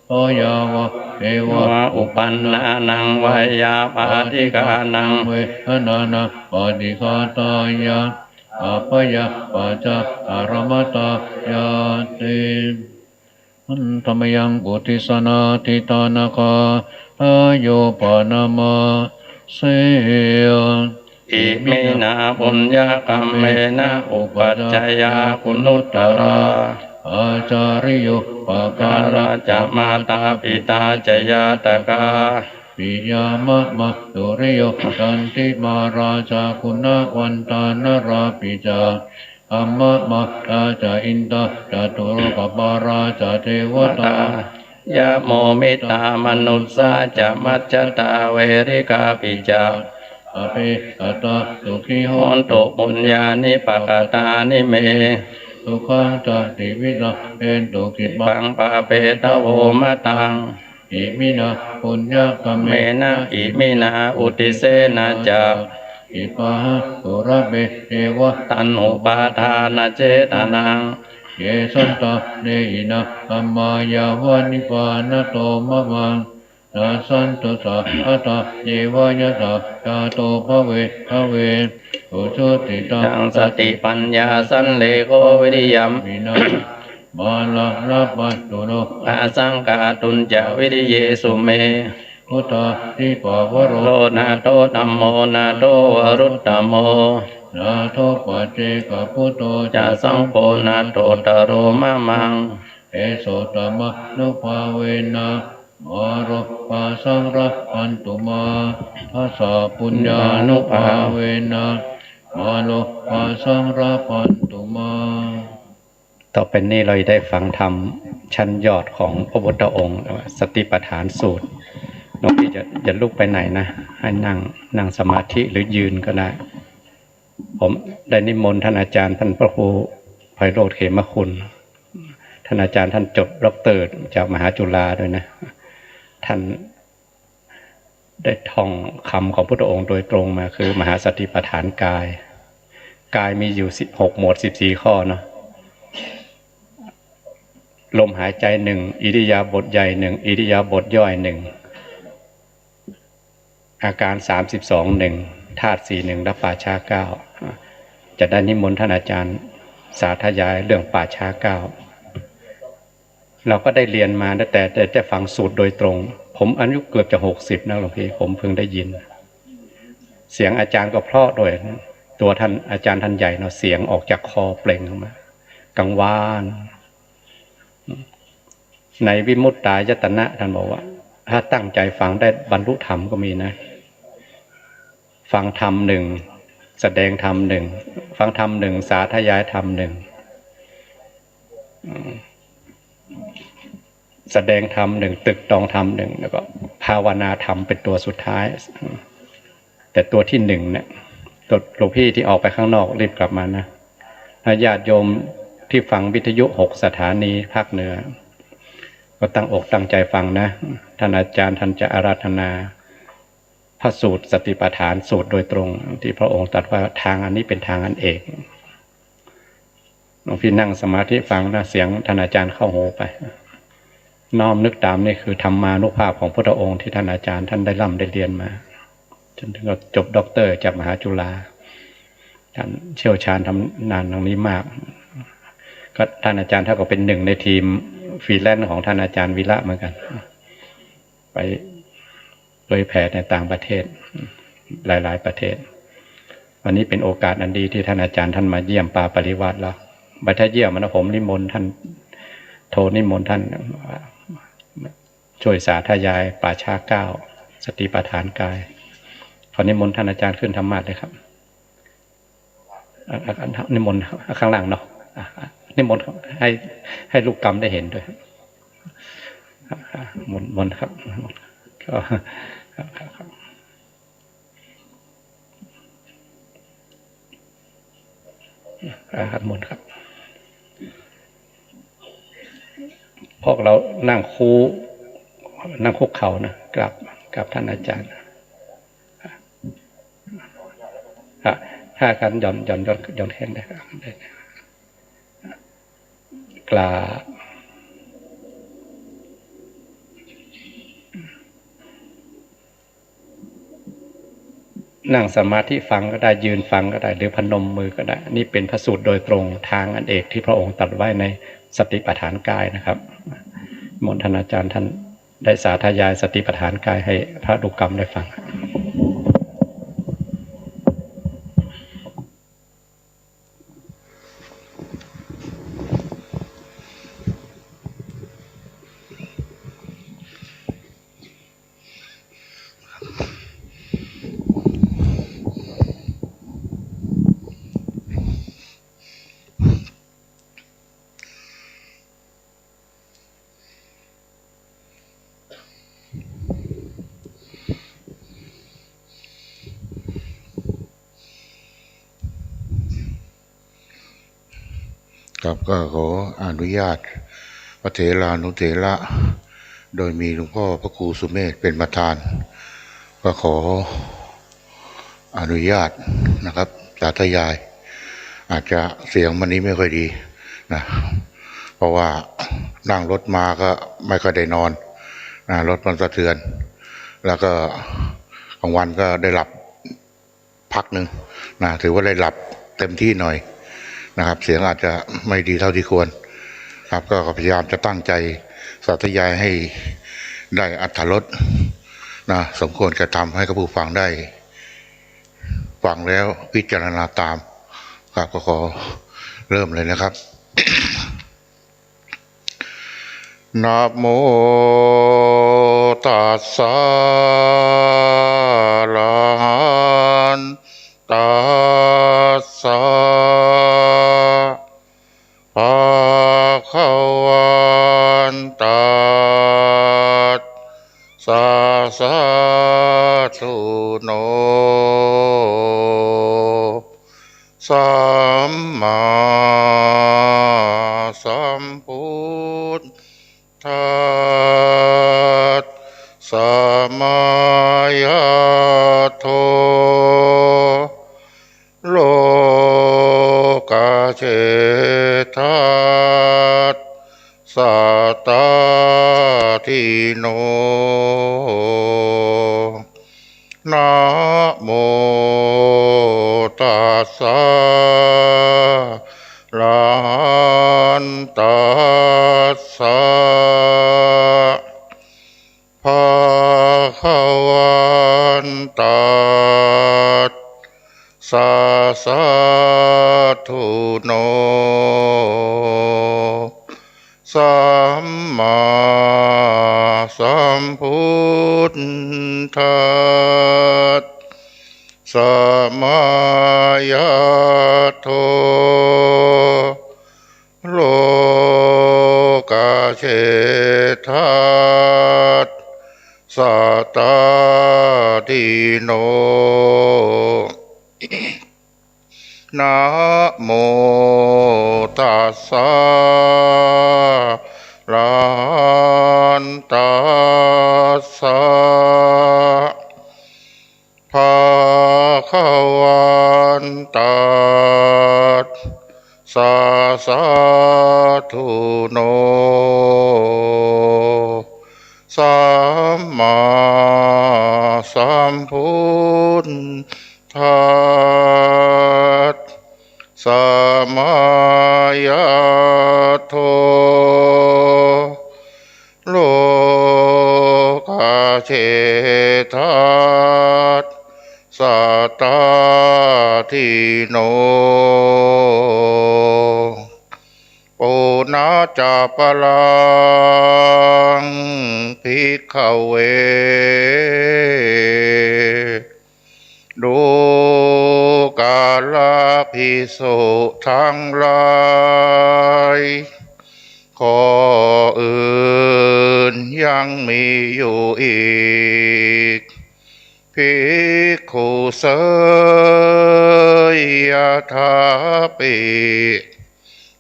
โอยาวะเอวะ วะอุปันนานังวายาปาติกานัง เวหนานะปฏิฆาตายะอาปยะปัจจอารมตายาติอันธรรมยังปุติสนาทิตานาคาอาโยปานามาเสย อิมินาปุญญกรรมเมนะอุปัจจยาคุณุตตรา อาจาริโยปะกา การ ระ จะมาตาปิตาจยาตกา ปิยามะมะตุริโยตันติมาราชาคุณาวันตานราปิจาอัมมะมะตาจาอินตาจตุโรกบาราชาเทวตาย ะโมมิตามนุสสาจะมัจจตาเวริกาปิจา อภิอัตตาสุขิโห โหนตุปุญญานิปกตานิเม สุขังตติวิตาเป็นตุกิบั บั ง งปะเปตโวมะตัง อิมินาปุญญกรรม เมนะอิมินาอุติเสนะจะ อิปะหะสุระเบเอวะ ตันหุปาทานเจตนัง เยสันตาเนหินะธัมมายาวานิปานโตมะมัง นาสันตุสะอัตตาเยวายะสะจาโตภเวภเวอุชุติตั ทังสติปัญญาสันเลโกวิริยัม วินามาลาลาปัสตุโน อาสังกาตุนจะวิริเยสุเม พุทธาทิปาวโร โลนาโตธัมโมนาโตวรุตตโม นาโทปัจเจกพุทโธ จะสังโฆนาโตตโรมะมัง เอโสตมะนุภาเวนะมารุปัสสังระพันตุมาทัสสะปุญญานุภาเวนะมารุปัสสังระพันตุมาต่อไปนี้เราได้ฟังธรรมชั้นยอดของพระพุทธองค์สติปัฏฐานสูตรน้องพี่จะลุกไปไหนนะให้นั่งสมาธิหรือยืนก็ได้ผมได้นิมนต์ท่านอาจารย์ท่านพระครูไพโรจน์เขมคุณท่านอาจารย์ท่านจบด็อกเตอร์จากมหาจุฬาด้วยนะท่านได้ท่องคำของพุทธองค์โดยตรงมาคือมหาสติปัฏฐานกายมีอยู่16หมวด14ข้อเนาะลมหายใจหนึ่งอิริยาบถใหญ่หนึ่งอิริยาบถย่อยหนึ่งอาการ32หนึ่งธาตุ4หนึ่งและป่าช้า9จะได้นิมนต์ท่านอาจารย์สาธยายเรื่องป่าช้า9เราก็ได้เรียนมาแต่ฟังสูตรโดยตรงผมอายุเกือบจะ60นะหลวงพี่ผมเพิ่งได้ยินเสียงอาจารย์ก็เพราะด้วยตัวท่านอาจารย์ท่านใหญ่เนาะเสียงออกจากคอเปล่งออกมากังวานในวิมุตตายตนะท่านบอกว่าถ้าตั้งใจฟังได้บรรลุธรรมก็มีนะฟังธรรมหนึ่งแสดงธรรมหนึ่งฟังธรรมหนึ่งสาธยายธรรมหนึ่งแสดงธรรมหนึ่งตึกตองธรรมหนึ่งแล้วก็ภาวนาธรรมเป็นตัวสุดท้ายแต่ตัวที่หนึ่งเนี่ยตัวหลวงพี่ที่ออกไปข้างนอกรีบกลับมานะญาติโยมที่ฟังวิทยุ6 สถานีภาคเหนือก็ตั้งอกตั้งใจฟังนะท่านอาจารย์ท่านจะอาราธนาพระสูตรสติปัฏฐานสูตรโดยตรงที่พระองค์ตรัสว่าทางอันนี้เป็นทางอันเอกหลวงพี่นั่งสมาธิฟังนะเสียงท่านอาจารย์เข้าหูไปน้อมนึกตามนี่คือธรรมานุภาพของพระองค์ที่ท่านอาจารย์ท่านได้ร่ำได้เรียนมาจนถึงกับจบด็อกเตอร์จากมหาจุฬาท่านเชี่ยวชาญทำนานตรงนี้มากก็ท่านอาจารย์เท่ากับเป็นหนึ่งในทีมฟรีแลนซ์ของท่านอาจารย์วิระเหมือนกันไปเผยแผ่ในต่างประเทศหลายๆประเทศวันนี้เป็นโอกาสอันดีที่ท่านอาจารย์ท่านมาเยี่ยมป่าปริวาสแล้วบัดถ้าเยี่ยมนะผมนิมนต์ท่านโทรนิมนต์ท่านช่วยสาธยายป่าช้า9สติปัฏฐานกายขอนิมนต์ท่านอาจารย์ขึ้นธรรมาสเลยครับนิมนต์ข้างล่างเนาะนิมนต์ให้ลูกกรรมได้เห็นด้วยมนต์ครับก็ครับมนต์ครับพวกเรานั่งคุกเข่านะกับท่านอาจารย์ถ้ากันหย่อนแขนได้ครับกราบนั่งสมาธิฟังก็ได้ยืนฟังก็ได้หรือพนมมือก็ได้นี่เป็นพระสูตรโดยตรงทางอันเอกที่พระองค์ตรัสไว้ในสติปัฏฐานกายนะครับมนต์ท่านอาจารย์ท่านได้สาธยายสติปัฏฐานกายให้พระลูกกรรมได้ฟังครับก็ขออนุญาตพระเถรานุเถระโดยมีหลวงพ่อพระครูสุเมธเป็นประธานก็ขออนุญาตนะครับสาธยายอาจจะเสียงวันนี้ไม่ค่อยดีนะเพราะว่านั่งรถมาก็ไม่ค่อยได้นอน รถมันสะเทือน แล้วก็กลางวันก็ได้หลับพักหนึ่งถือว่าได้หลับเต็มที่หน่อยนะครับเสียงอาจจะไม่ดีเท่าที่ควรครับก็พยายามจะตั้งใจสาธยายให้ได้อรรถรสสมควรกระทำให้กับผู้ฟังได้ฟังแล้วพิจารณาตามครับก็ขอเริ่มเลยนะครับ นะโมตัสสะระหันตัสสะภะคะวันตัสสะสะธุโนสัมมาสัมพุทธัสสะมายาโทโลกาเชทัสสัตตาทิโนนะโมตัสสะระหันตัสสะภะคะวันตัสสะสะธุโนสัมมาสัมพุทธัสสะมายาโทโลกาเชทัสสัตตาทิโนนะโมตัสสะระหันตัสสะภะคะวันตัสสะสะธุโนสัมมาสัมพุทธัสสะมายาโทโลกาเชทัสสัตตาทิโนปุณาจาปลังภิกขเวดูกาลภิกษุทั้งหลายข้ออื่นยังมีอยู่อีกภิกขุเสยยถาปิ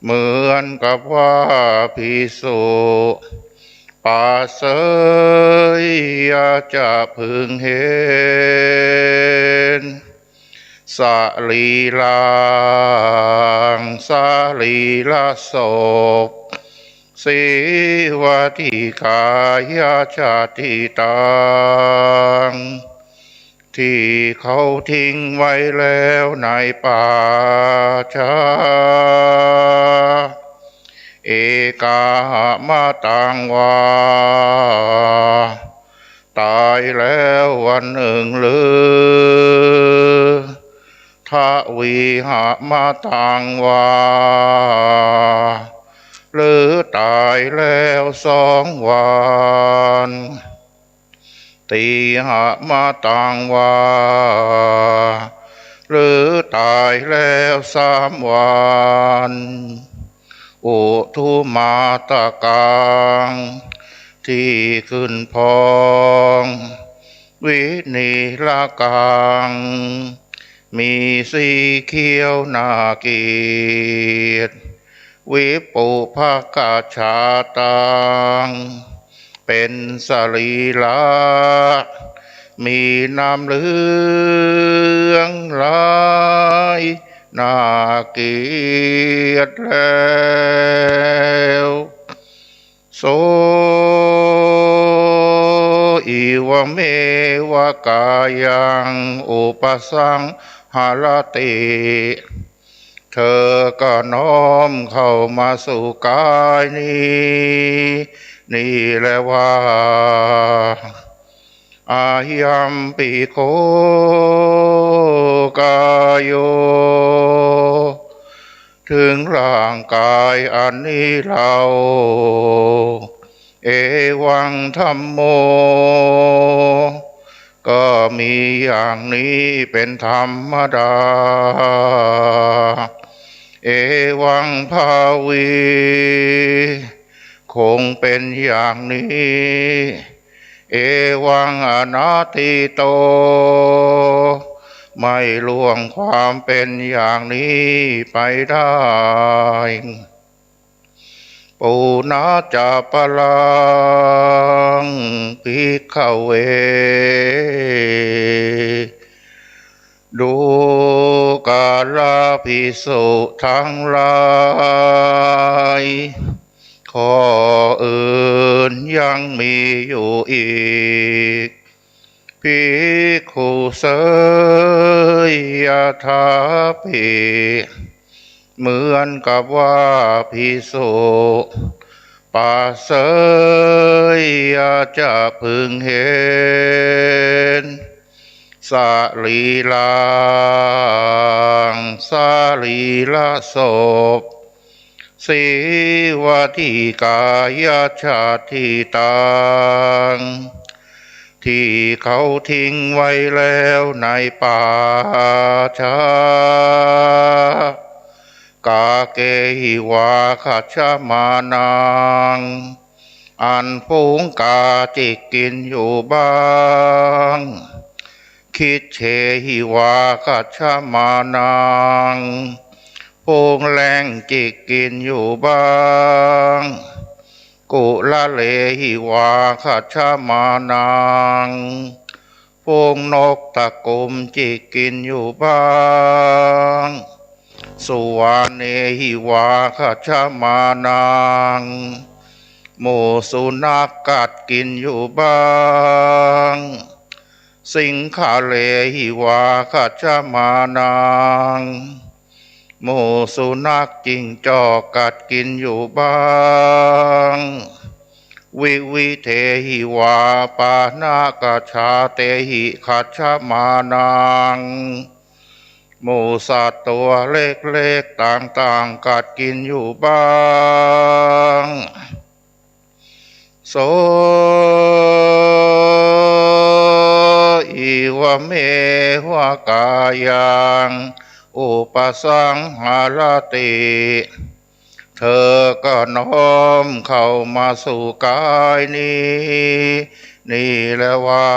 เหมือนกับว่าภิกษุป่าเสยจะพึงเห็นสลีลางสลีลาศพสีวติกายาชาติตังที่เขาทิ้งไว้แล้วในป่าช้าเอกามาตังวาตายแล้ววันหนึ่งหรือทวีหามาตังวาหรือตายแล้ว2 วันตีหามาตังวาหรือตายแล้ว3 วันอุทุมาตะกังที่ขึ้นพองวินิลากังมีสีเขียวนาเกียรติวิปุภกาชาตังเป็นสรีละมีน้ำเหลืองลายนาเกียรติแล้วโส วเมวกายังอุปสังหารติ เธอก็น้อมเข้ามาสู่กายนี้นี่แหละว่าอายัมปิโคกายโยถึงร่างกายอันนี้เราเอวังธัมโมก็มีอย่างนี้เป็นธรรมดาเอวังภาวีคงเป็นอย่างนี้เอวังอนัตติโตไม่ล่วงความเป็นอย่างนี้ไปได้ปูนาจาปลังภิกขเวดูกาลภิกษุทั้งหลายข้ออื่นยังมีอยู่อีกภิกขุเสยยถาภิเหมือนกับว่าภิกษุป่าเสยจะพึงเห็นสาลีลางสาลีละศพสีวติกายชาติตังที่เขาทิ้งไว้แล้วในป่าช้ากาเกหิวาคัจฉมานังอันฝูงกาจิกกินอยู่บ้างคิดเชหิวาคัจฉมานังฝูงแรงจิกกินอยู่บ้างกุละเลหิวาคัจฉมานังฝูงนกตะกุมจิกกินอยู่บ้างสุวรรณเนหิวาคัจฉมานังหมูสุนัขกัดกินอยู่บ้างสิงคาเลหิวาคัจฉมานังหมูสุนัขจิงจอกกัดกินอยู่บ้างวิวิเทหิวาปานากชาเตหิคัจฉมานังหมูสัตว์ตัวเล็กๆต่างๆกัดกินอยู่บ้างโสอิวเมวกายังอุปสังหารติ เธอก็น้อมเข้ามาสู่กายนี้นี่แหละว่า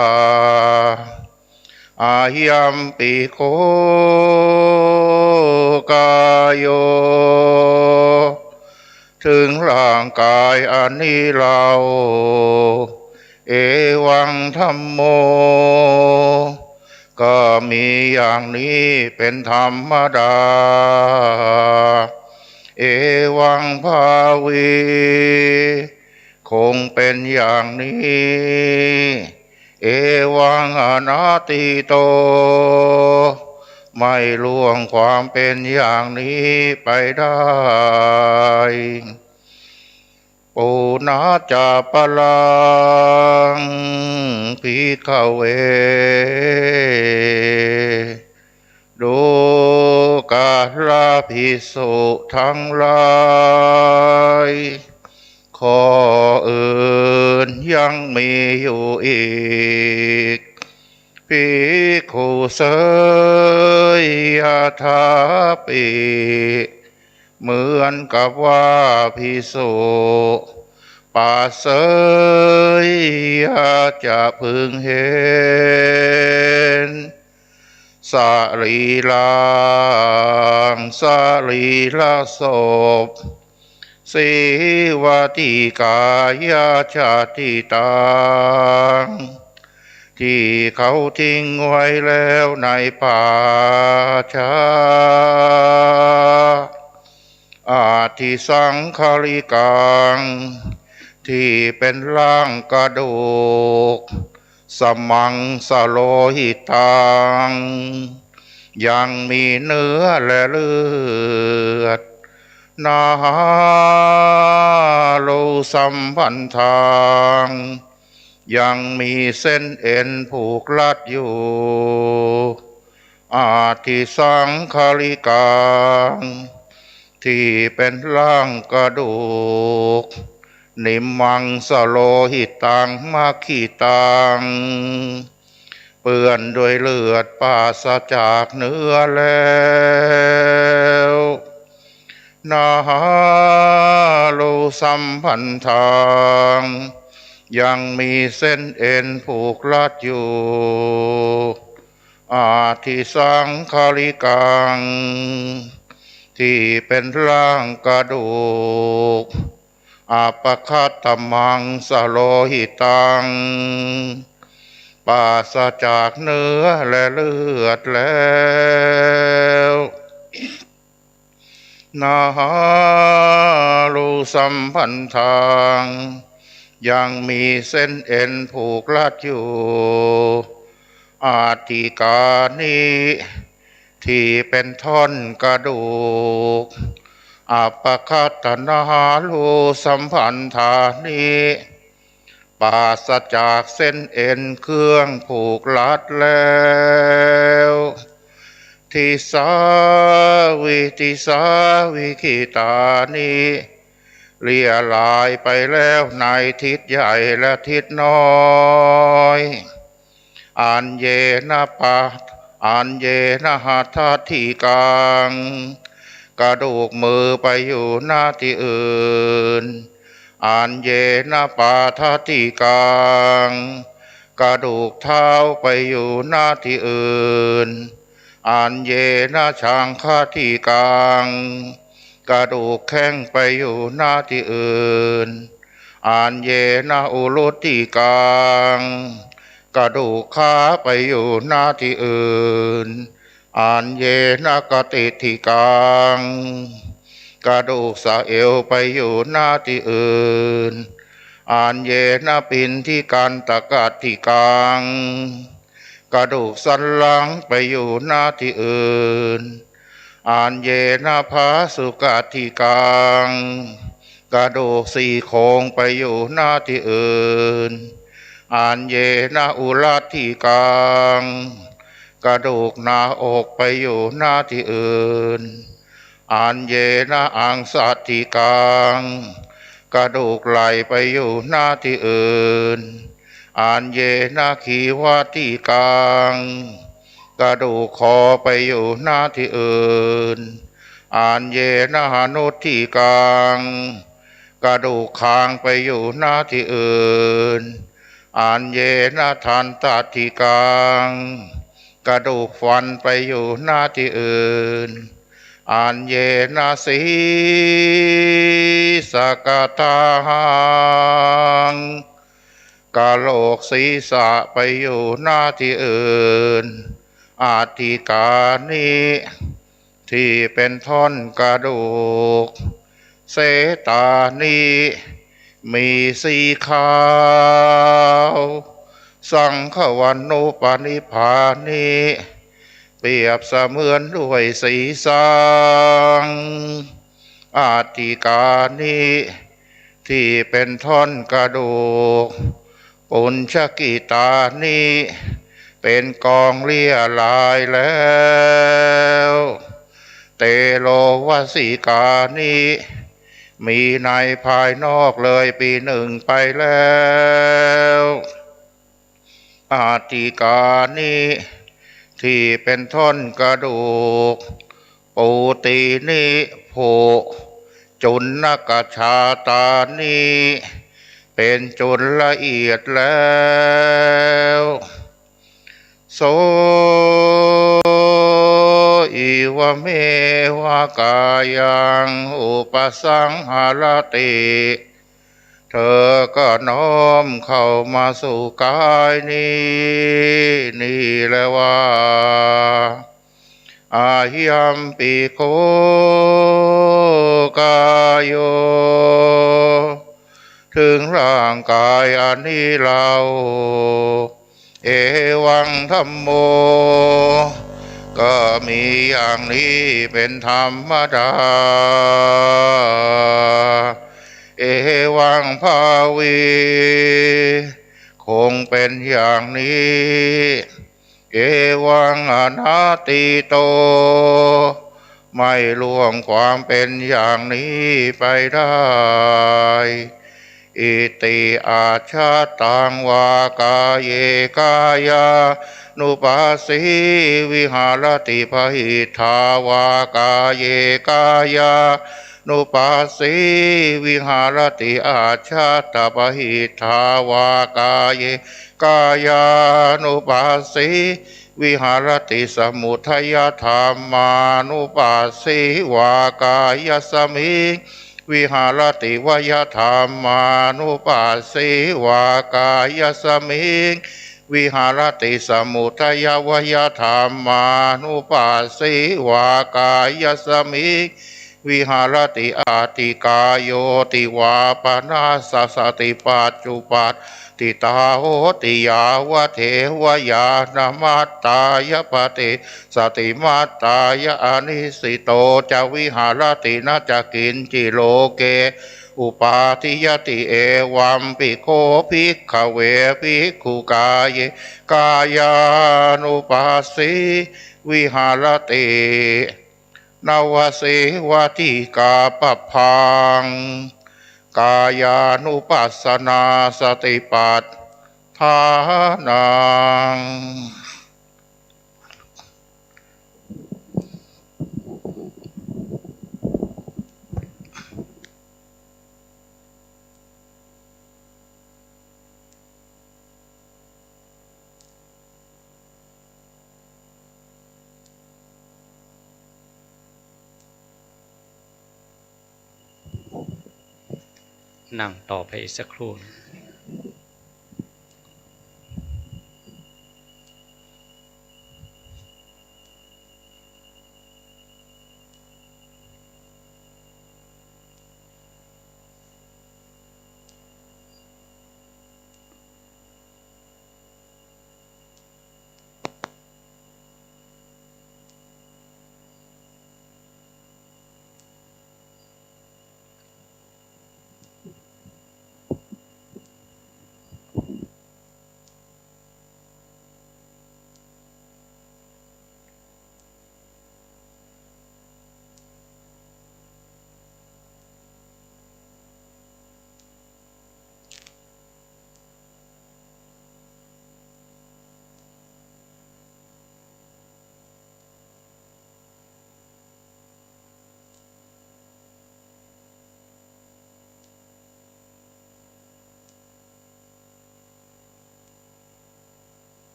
อายัมปิโคกายโยถึงร่างกายอันนี้เราเอวังธัมโมก็มีอย่างนี้เป็นธรรมดาเอวังภาวีคงเป็นอย่างนี้เอวังอนัตติโตไม่ล่วงความเป็นอย่างนี้ไปได้ปูนาจาปลังภิกขเวดูกาลภิกษุทั้งหลายข้ออื่นยังมีอยู่อีกภิกขุเสยยถาภิเหมือนกับว่าภิกษุป่าเสยจะพึงเห็นสาลีลางสาลีละศพสีวติกายชาติตังที่เขาทิ้งไว้แล้วในป่าช้าอาทิสังคาริกังที่เป็นร่างกระดูก สมังสโลหิตังยังมีเนื้อและเลือดนาโลสัมพันธังยังมีเส้นเอ็นผูกลัดอยู่อาทิสังคาริกังที่เป็นร่างกระดูกนิมมังสโลหิตังมัคคิตังเปื้อนด้วยเลือดปราศจากเนื้อแล้วนาโลสัมพันธังยังมีเส้นเอ็นผูกลัดอยู่อาทิสังคาริกังที่เป็นร่างกระดูกอาปคัตตมังสโลหิตังปราศจากเนื้อและเลือดแล้วนาโลสัมพันธังยังมีเส้นเอ็นผูกลัดอยู่อาทิกานิที่เป็นท่อนกระดูกอัปคัตตนาโลสัมพันธานิปราศจากเส้นเอ็นเครื่องผูกลัดแล้วทิสาวิคิตานิเลี่ยลายไปแล้วในทิศใหญ่และทิศน้อยอันเยนะหัตถทิกังกระดูกมือไปอยู่หน้าที่อื่นอันเยนะปาททิกังกระดูกเท้าไปอยู่หน้าที่อื่นอันเยนะชังคทิกังกระดูกแข้งไปอยู่หน้าที่อื่นอันเยนะอุลุตติกังกระดูกขาไปอยู่หน้าที่อื่นอันเยนะกติทิกังกระดูกสะเอวไปอยู่หน้าที่อื่นอันเยนะปินที่กันตะกัดทิกังกระดูกสันหลังไปอยู่หน้าที่อื่นอันเยนะภาสุกทิกังกระดูกสี่โครงไปอยู่หน้าที่อื่นอันเยนะอุลัตถิกังกระดูกหน้าอกไปอยู่หน้าที่อื่นอันเยนะอังสัตถิกังกระดูกไหลไปอยู่หน้าที่อื่นอันเยนะขีวัติกังกระดูกคอไปอยู่หน้าที่อื่นอันเยนะหนุทิกังกระดูกคางไปอยู่หน้าที่อื่นอันเยนะทันตทิกังกระดูกฟันไปอยู่หน้าที่อื่นอันเยนะศีสกตาหังกะโหลกศีรษะไปอยู่หน้าที่อื่นอาทิกานิที่เป็นท่อนกระดูกเสตานิมีสีขาวสังขวันโนปานิพานิเปรียบเสมือนด้วยสีสังอาทิกานิที่เป็นท่อนกระดูกปุญชกิตานิเป็นกองเลี่ยลายแล้วเตโลวสิกานิมีในภายนอกเลยปีหนึ่งไปแล้วอาทิกานิที่เป็นท่อนกระดูกปูตีนิโภจุลนกชาตานิเป็นจุลละเอียดแล้วโสอิวะเมวะกายังอุปสังหารติเธอก็น้อมเข้ามาสู่กายนี่แหละว่าอายัมปิโกกายโยถึงร่างกายอันนี้เรา เอวังธัมโมก็มีอย่างนี้เป็นธรรมดาเอวังภาวีคงเป็นอย่างนี้เอวังอนัตติโตไม่ล่วงความเป็นอย่างนี้ไปได้อิติอาชาตังวากาเยกายานุปัสสิวิหารติภหิทาวากาเยกายานุปัสสิวิหารติอาชาตปหิทาวากาเยกายานุปัสสิวิหารติสมุทัยธรรมานุปัสสิวากายสมิวิหารติวยธรรมานุปัสสิวากายสมิงวิหารติสมุทัยวยธรรมานุปัสสิวากายสมิงวิหารติอาติกายโยติวาปนาสสติปัจจุปัตติตาโหติยาวะเทวยานามัตตายปฏิสติมัตตายอนิสิโตจะวิหารตินาจะกินจิโลเกอุปาทิยติเอวัมปิโคภิกขเวภิกขุกายกายานุปัสสิวิหารตินวสีวติกาปพังกายานุปัสสนาสติปัฏฐานังนั่งต่อไปอีกสักครู่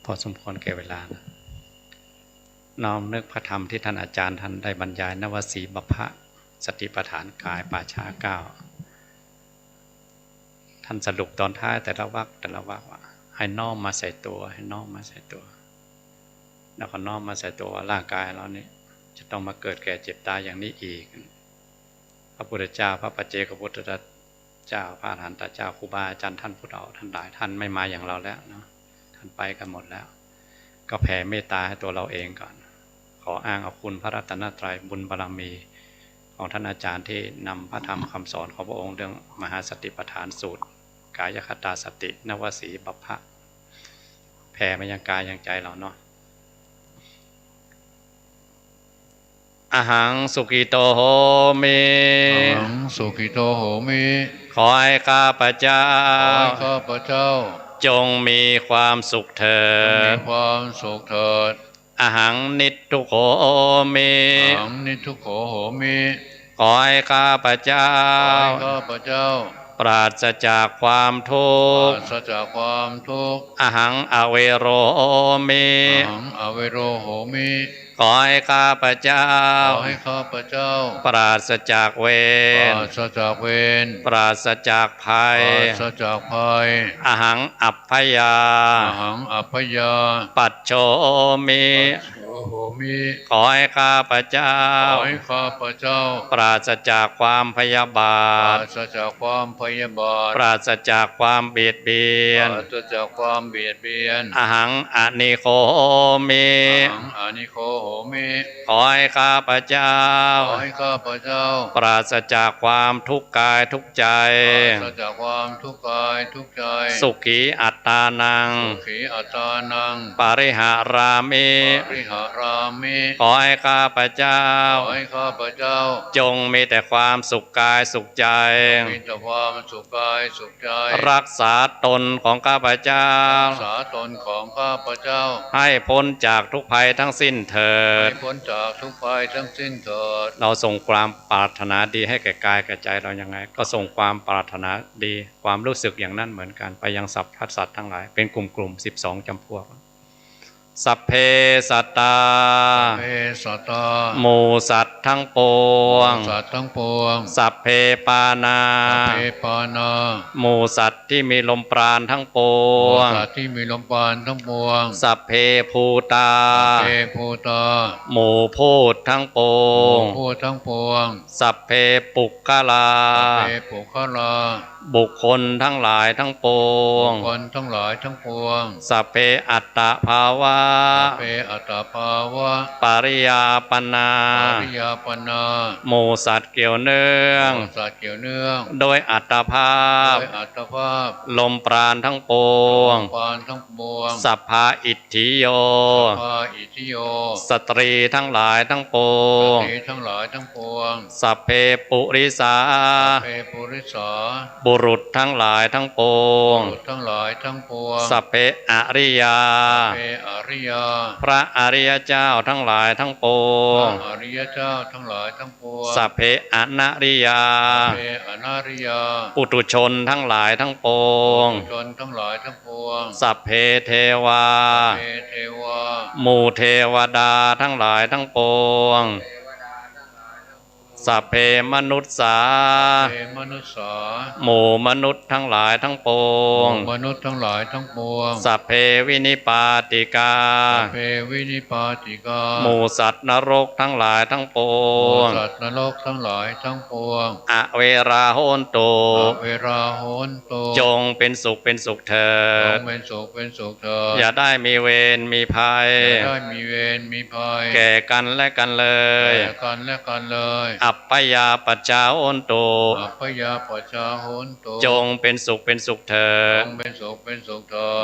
พอสมควรแก่เวลานะน้อมนึกพระธรรมที่ท่านอาจารย์ท่านได้บรรยายนวสีบัพพะสติปัฏฐานกายป่าช้าเก้าท่านสรุปตอนท้ายแต่ละวรรค ให้น้อมมาใส่ตัวให้น้อมมาใส่ตัวแล้วก็น้อมมาใส่ตัวว่าร่างกายเราเนี่ยจะต้องมาเกิดแก่เจ็บตายอย่างนี้อีกพระพุทธเจ้าพระปัจเจกพุทธเจ้าพระอรหันตเจ้าครูบาอาจารย์ท่านพุทธเอาท่านหลายท่านไม่มาอย่างเราแล้วเนาะท่านไปกันหมดแล้วก็แผ่เมตตาให้ตัวเราเองก่อนขออ้างเอาคุณพระรัตนตรัยบุญบารมีของท่านอาจารย์ที่นำพระธรรมคำสอนของพระองค์เรื่องมหาสติปัฏฐานสูตรกายคตาสตินวสีบัพพะแผ่มายังกายยังใจเราเนาะอหังสุกิโตโหมิอหังสุขิโตโหมิ ขอให้ข้าพเจ้า ขอให้ข้าพเจ้าจงมีความสุขเถิดมีความสุขเถิดอหังนิจทุโขมิ อหังนิทุโขโหมิ ขอให้ข้าพเจ้า ขอให้ข้าพเจ้าปราศจากความทุ ป กข์ ราศจากความทุกข์อหังอเวโรมิ อหังอเวโรโหมิ ขอให้ข้าพเจ้า ขอให้ข้าพเจ้าปราศจากเว ป ร ราศจากเวร ปราศจากภัย ปราศจากภัยอหังอัพพยา อหังอัพพยาปัจโชมิ โหมิ ขอให้ข้าพเจ้า ขอให้ข้าพเจ้าปราศจากความพยาบาปท ราศจากความพยาบาทปราศจากความเบียดเบียน ปราศจากความเบียดเบียนอหังอนิโคมิ อหังอานิโคโหมิ ขอให้ข้าพเจ้า ขอให้ข้าพเจ้าปราศจากความทุกข์กายทุกข์ใจ ปราศจากความทุกข์กายทุกข์ใจสุขีอัตตานัง สุขีอัตตานังปริหารามิ ปริหารามิ ขอให้ข้าพเจ้า ขอให้ข้าพเจ้าจงมีแต่ความสุขกายสุขใจมีแต่ความสุขกายสุขใจรักษาตนของข้าพเจ้ารักษาตนของข้าพเจ้าให้พ้นจากทุกภัยทั้งสิ้นเถิดให้พ้นจากทุกภัยทั้งสิ้นเถิดเราส่งความปรารถนาดีให้แก่กายแก่ใจเรายังไงก็ส่งความปรารถนาดีความรู้สึกอย่างนั้นเหมือนกันไปยังสรรพสัตว์ทั้งหลายเป็นกลุ่มๆ12จำพวกสัพเพสัตตาหมู่สัตว์ทั้งปวงสัพเพปานาหมู่สัตว์ที่มีลมปราณทั้งปวงสัพเพภูตาหมู่พูดทั้งปวงสัพเพปุกขลาบุคคลทั้งหลายทั้งปวงสัพเพอัตตภาวะปริยาปนาหมู่สัตว์เกี่ยวเนื่องโดยอัตภาพลมปราณทั้งปวงสัพพาอิทธิโยสตรีทั้งหลายทั้งปวงสัพเพปุริสาบุรุษทั้งหลายทั้งปวงสัพเพอริยาพระอริยเจ้าทั้งหลายทั้งปวงสัพเพอนาริยาปุถุชนทั้งหลายทั้งปวงสัพเพเทวาหมู่เทวดาทั้งหลายทั้งปวงสัพเพมนุษสาหมู่มนุษย์ทั้งหลายทั้งปวงสัพเพวินิปาติกาหมู่สัตว์นรกทั้งหลายทั้งปวงอเวราโหนตุจงเป็นสุขเป็นสุขเถิดอย่าได้มีเวรมีภัยแก่กันและกันเลยอัปปยาปัจจาโหนตุจงเป็นสุขเป็นสุขเถิด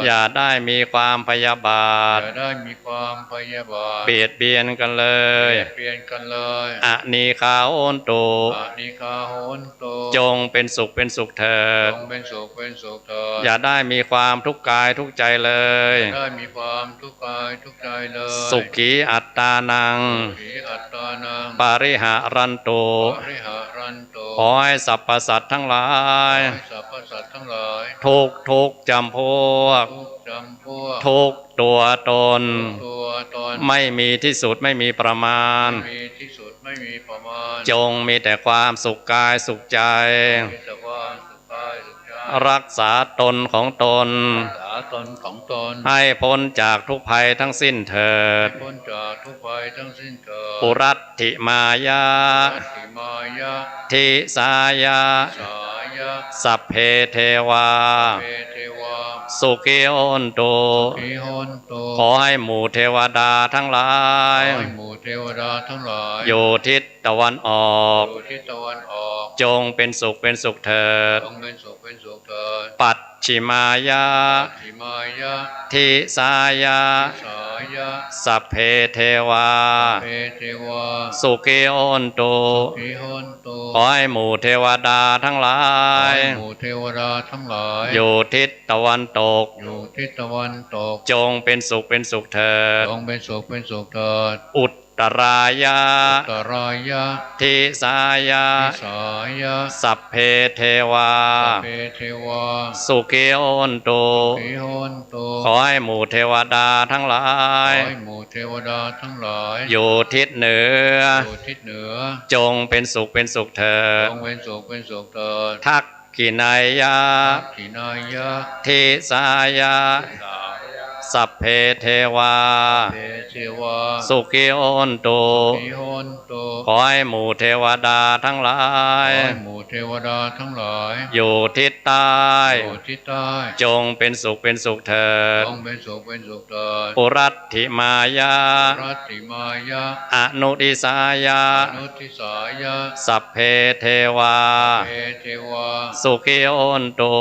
อย่าได้มีความพยาบาทเบียดเบียนกันเลยอนีฆาโหนตุจงเป็นสุขเป็นสุขเถิดอย่าได้มีความทุกข์กายทุกข์ใจเลยสุขีอัตตานังปาริหารันตุขอให้สรรพสัตว์ทั้งหลายทุกจำพวกทุกตัวตนไม่มีที่สุดไม่มีประมาณจงมีแต่ความสุขกายสุขใจรักษาตนของตน ตนของตนให้พ้นจากทุกภัยทั้งสิ้นเถิดพ้นจากทุกภัยทั้งสิ้นเถิดปุรัตถิมายาทิสายาสัพเพเทวาสุขิโอนตุขอให้หมู่เทวดาทั้งหลายอยู่ทิศตะวันออกจงเป็นสุขเป็นสุขเถิดปัจฉิมายาทิสายาสัพเพเทวาสุขิโอนตุขอให้หมู่เทวดาทั้งหลายอยู่ทิศตะวันตกจงเป็นสุขเป็นสุขเถิดอุตตรายาทิสายาสัพเพเทวาสุขิโอนตุขอให้หมู่เทวดาทั้งหลายอยู่ทิศเหนือจงเป็นสุขเป็นสุขเถิดทักขินายาทิสายาสัพเพเทวาสุขิโอนตุขอให้หมู่เทวดาทั้งหลายอยู่ทิศใต้จงเป็นสุขเป็นสุขเถิดปุรัตถิมายาอนุทิสายาสัพเพเทวาสุขิโอนตุ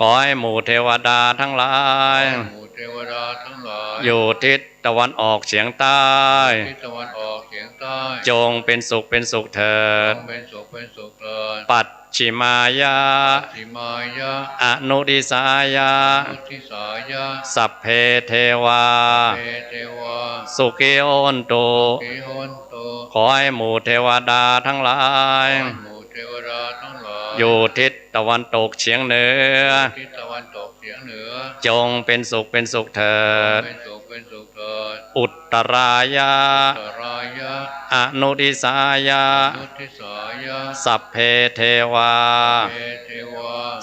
ขอให้หมู่เทวดาทั้งหลายอยู่ทิศตะวันออกเฉียงใต้จงเป็นสุขเป็นสุขเถิดปัจฉิมายาอนุทิสายาสัพเพเทวาสุขิโอนตุขอให้หมู่เทวดาทั้งหลายอยู่ทิศตะวันตกเฉียงเหนือจงเป็นสุขเป็นสุขเถิดอุตตรายาอนุทิสายาสัพเพเทวา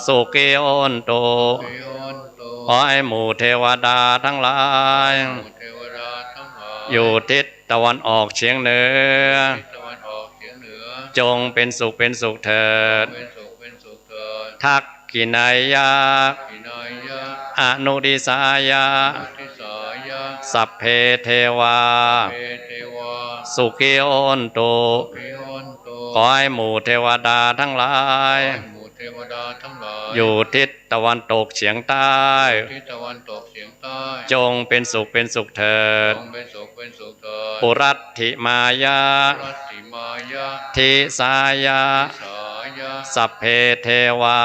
สุขิโอนตุขอให้หมู่เทวดาทั้งหลายอยู่ทิศตะวันออกเฉียงเหนือจงเป็นสุขเป็นสุขเถิดทักขินายาอนุทิสายาสัพเพเทวาสุขิโอนตุขอให้หมู่เทวดาทั้งหลายอยู่ทิศตะวันตกเฉียงใต้จงเป็นสุขเป็นสุขเถิดปุรัตถิมายาทิสายาสัพเพเทวา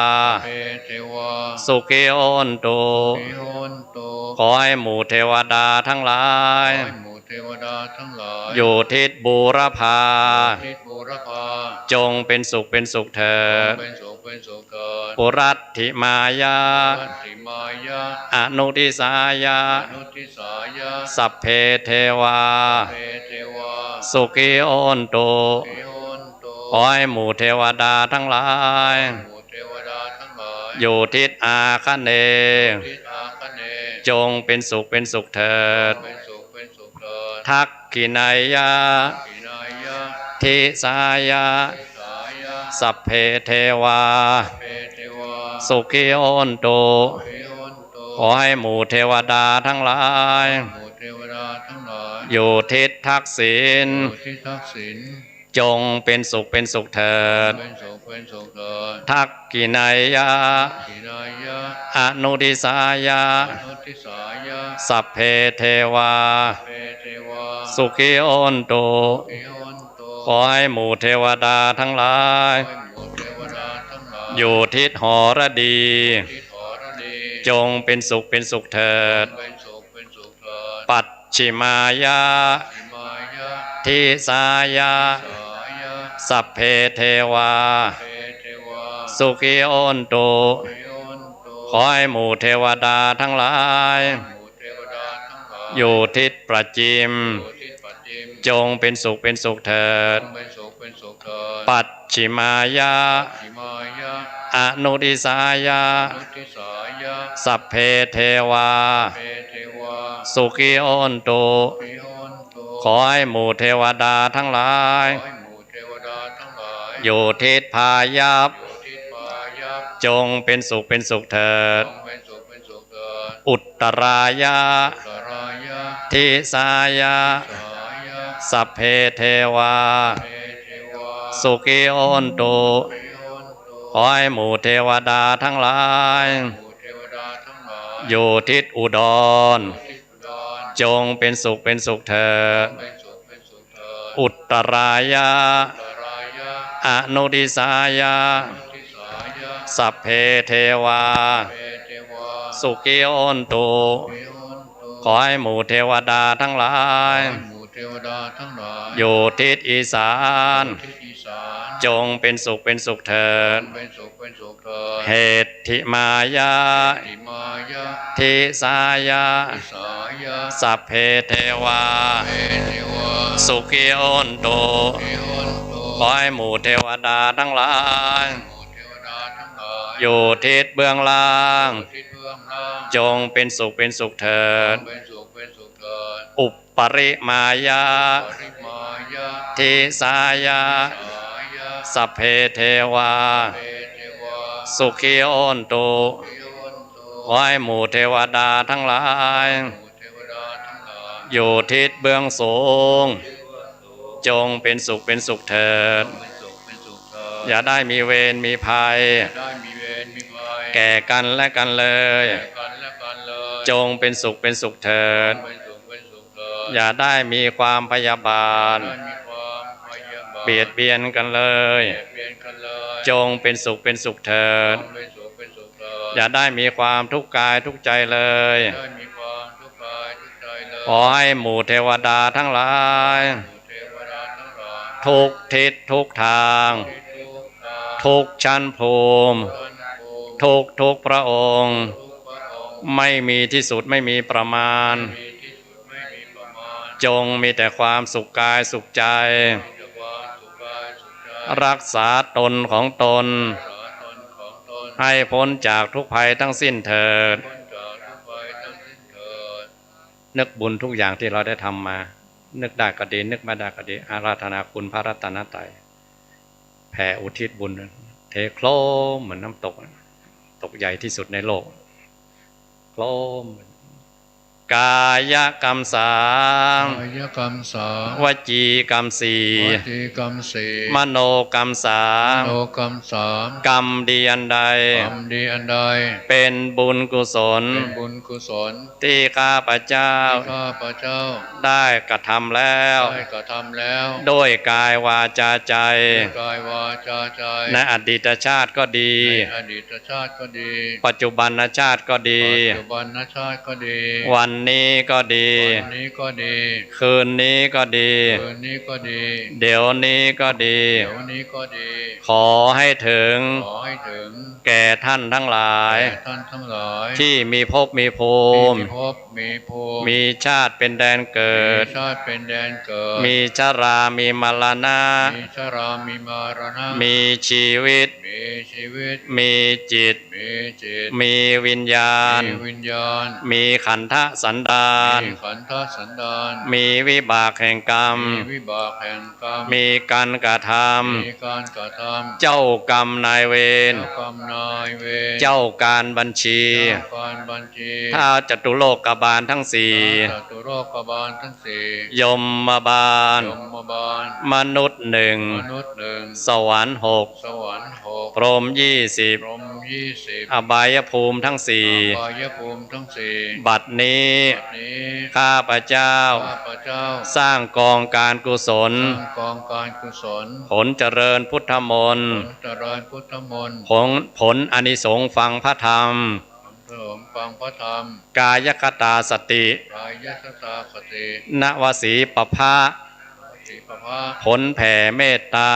สุขิโอนตุขอให้หมู่เทวดาทั้งหลายอยู่ทิศบูรพาจงเป็นสุขเป็นสุขเถิดปุรัตถิมายาอนุทิสายาสัพเพเทวาสุขิโอนตุขอให้หมู่เทวดาทั้งหลายอยู่ทิศอาคเนย์จงเป็นสุขเป็นสุขเถิดทักขินายาทิสายาสัพเพเทวาสุขิโอนตุขอให้หมู่เทวดาทั้งหลายอยู่ทิศทักษิณจงเป็นสุขเป็นสุขเถิดทักขินายาอนุทิสายาสัพเพเทวาสุขิโอนตุขอให้หมู่เทวดาทั้งหลายอยู่ทิศหรดีจงเป็นสุขเป็นสุขเถิดปัจฉิมายาทิสายาสัพเพเทวาสุขิโอนตุขอให้หมู่เทวดาทั้งหลายอยู่ทิศประจิมจงเป็นสุขเป็นสุขเถิด เป็นสุขเถิด ปัจฉิมายะ อิมายะ อนุทิสายะ นุติสายะ สัพเพเทวา เปเทวา สุขีโอนตุ ปิโอนตุ ขอให้หมู่เทวดาทั้งหลาย ขอให้หมู่เทวดาทั้งหลาย อยู่ทิศพายัพ อยู่ที่พายัพ จงเป็นสุขเป็นสุขเถิด จงเป็นสุขเป็นสุขเถิด อุตตรายะ สรายะ ทิสายะ สายะ สัพเพเทวา เปเทวา สุขีโอนตุ ปิโอนตุ ขอให้หมู่เทวดาทั้งหลาย หมู่เทวดาทั้งหลาย อยู่ทิศอุดร ทิศอุดร จงเป็นสุขเป็นสุขเถิด เป็นสุขเป็นสุขเถิด อุตตรายะ สรายะ อนุทิสายะ ทิสายะ สัพเพเทวา เปเทวา สุขีโอนตุ ปิโอนตุ ขอให้หมู่เทวดาทั้งหลาย ให้หมู่เทวดาทั้งหลาย อยู่ทิศอีสาน ทิศอีสาน จงเป็นสุขเป็นสุขเถิด เป็นสุขเป็นสุขเถิด เหตุทิมายะ อิมายะ ทิสายะ ทิสายะ สัพเพเทวา เปเทวา สุขีโอนตุ ปิโอนตุ ขอให้หมู่เทวดาทั้งหลาย หมู่เทวดาทั้งหลาย อยู่ทิศเบื้องล่าง ทิศเบื้องล่าง จงเป็นสุขเป็นสุขเถิด เป็นสุขเป็นสุขเถิด อุปริมายะ ปริมายะ ทิสายะ สายะ สัพเพเทวา เปเทวา สุขีโอนตุ ปิโอนตุ ขอให้หมู่เทวดาทั้งหลาย หมู่เทวดาทั้งหลาย อยู่ทิศเบื้องสูง จงเป็นสุขเป็นสุขเถิด เป็นสุขเป็นสุขเถิด อย่าได้มีเวรมีภัย ได้มีเวรมีภัย แก่กันและกันเลย แก่กันและกันเลย จงเป็นสุขเป็นสุขเถิด เป็นสุขเป็นสุขเถิด อย่าได้มีความพยาบาท ได้มีความพยาบาท เบียดเบียนกันเลย เบียดเบียนกันเลย จงเป็นสุขเป็นสุขเถิด เป็นสุขเป็นสุขเถิด อย่าได้มีความทุกข์กายทุกข์ใจเลย ได้มีความทุกข์กายทุกข์ใจเลย ขอให้หมู่เทวดาทั้งหลาย หมู่เทวดาทั้งหลาย ทุกทิศทุกทาง ที่ทุกข์กาย ทุกชั้นภูมิ ท่านภูมิ ทุกพระองค์ ทุกพระองค์ ไม่มีที่สุดไม่มีประมาณ มีที่สุดไม่มีประมาณ จงมีแต่ความสุขกายสุขใจ มีแต่ความสุขกายสุขใจ รักษาตนของตน สาตนของตน ให้พ้นจากทุกภัยทั้งสิ้นเถิด พ้นจากทุกภัยทั้งสิ้นเถิด นึกบุญทุกอย่างที่เราได้ทำมา นึกได้ก็ดีนึกไม่ได้ก็ดีอาราธนาคุณพระรัตนตรัยแผ่อุทิศบุญ เทโครมเหมือนน้ำตก ตกใหญ่ที่สุดในโลกโครมกายกรรมสาม กายกรรมสาม วจีกรรมสี่ วจีกรรมสี่ มโนกรรมสาม โลกรรมสาม กรรมดีอันใด กรรมดีอันใด เป็นบุญกุศล เป็นบุญกุศล ที่ข้าพเจ้า ที่ข้าพเจ้า ได้กระทำแล้ว ได้กระทำแล้ว ด้วยกายวาจาใจ ด้วยกายวาจาใจ ในอดีตชาติก็ดี ในอดีตชาติก็ดี ปัจจุบันชาติก็ดี ปัจจุบันชาติก็ดี วันนี้ก็ดี วันนี้ก็ดี คืนนี้ก็ดี คืนนี้ก็ดี เดี๋ยวนี้ก็ดี เดี๋ยวนี้ก็ดี ขอให้ถึง ขอให้ถึง แก่ท่านทั้งหลาย แก่ท่านทั้งหลาย ที่มีภพมีภูมิ มีภพมีภูมิ มีชาติเป็นแดนเกิด มีชาติเป็นแดนเกิด มีชรามีมรณะ มีชรามีมรณะ มีชีวิต มีชีวิต มีจิต มีจิต มีวิญญาณ มีวิญญาณ มีขันธสันดาน มีขันธสันดาน มีวิบากแห่งกรรม มีวิบากแห่งกรรม มีการกระท มีการกระท ำเจ้ากรรมนายเว ำ ร เจ้ากรรมนายเวร เจ้าการบัญชี เจ้าการบัญชี ท้าวจตุโลกบาลทั้งสี่ จตุโลกบาลทั้งสี่ ยมมาบาล ยมบาล มนุษย์หนึ่ง มนุษย์หนึ่ง สวรรค์หก สวรรค์หก พรหม20 พรหม20 อบายภูมิทั้งสี่ อบายภูมิทั้งสี่ บัดนี้ บัดนี้ ข้าพเจ้า ข้าพเจ้า สร้างกองการกุศล สร้างกองการกุศล ผลเจริญพุทธมนต์ ผลเจริญพุทธมนต์ ผลอานิสงส์ฟังพระธรรม เสริมฟังพระธรรม กายคตาสติ กายสตาสติ นวสีปภะ สีปภา ผลแผ่เมตตา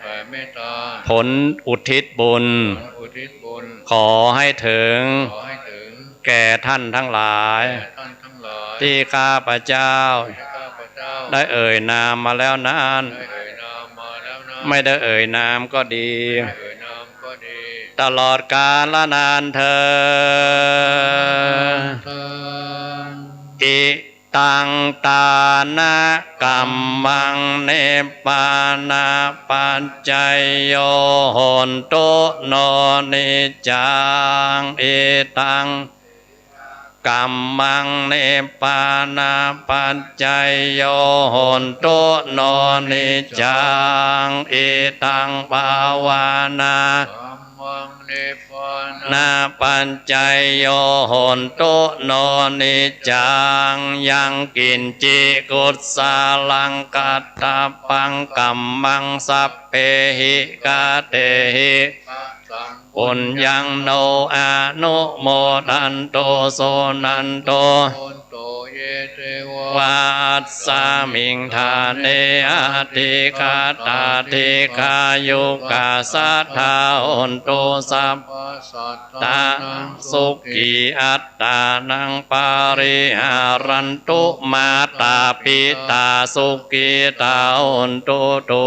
แผ่เมตตา ผลอุทิศบุญ ผลอุทิศบุญ ขอให้ถึง ขอให้ถึง แก่ท่านทั้งหลาย แก่ท่านทั้งหลาย ที่ข้าพเจ้า ที่ข้าพเจ้า ได้เอ่ยนามมาแล้วนั้น ได้เอ่ยนามมาแล้วนั้น ไม่ได้เอ่ยนามก็ดีตลอดกาลนานเธออิตังตานะกัมมังเนปานาปัจจัยโยโหนตุโนนิจังอิตังกัมมังเนปานาปัจจัยโยโหนตุโนนิจังอิตังภาวนานาปัญจัยโยโหนตุโนนิจังยังกินจิกุศสาลังกัตตปังกัมมังสัพเพหิกาเตหิปุญญังโนอนุโมทันโตโสนันโตวัสสามิงทาเนอติคาตาติคายุกาสัทธาโอนโตสัพตาสุขีอัตตานังปาริหารันตุมาตาปิตาสุขีตาโอนโตตุ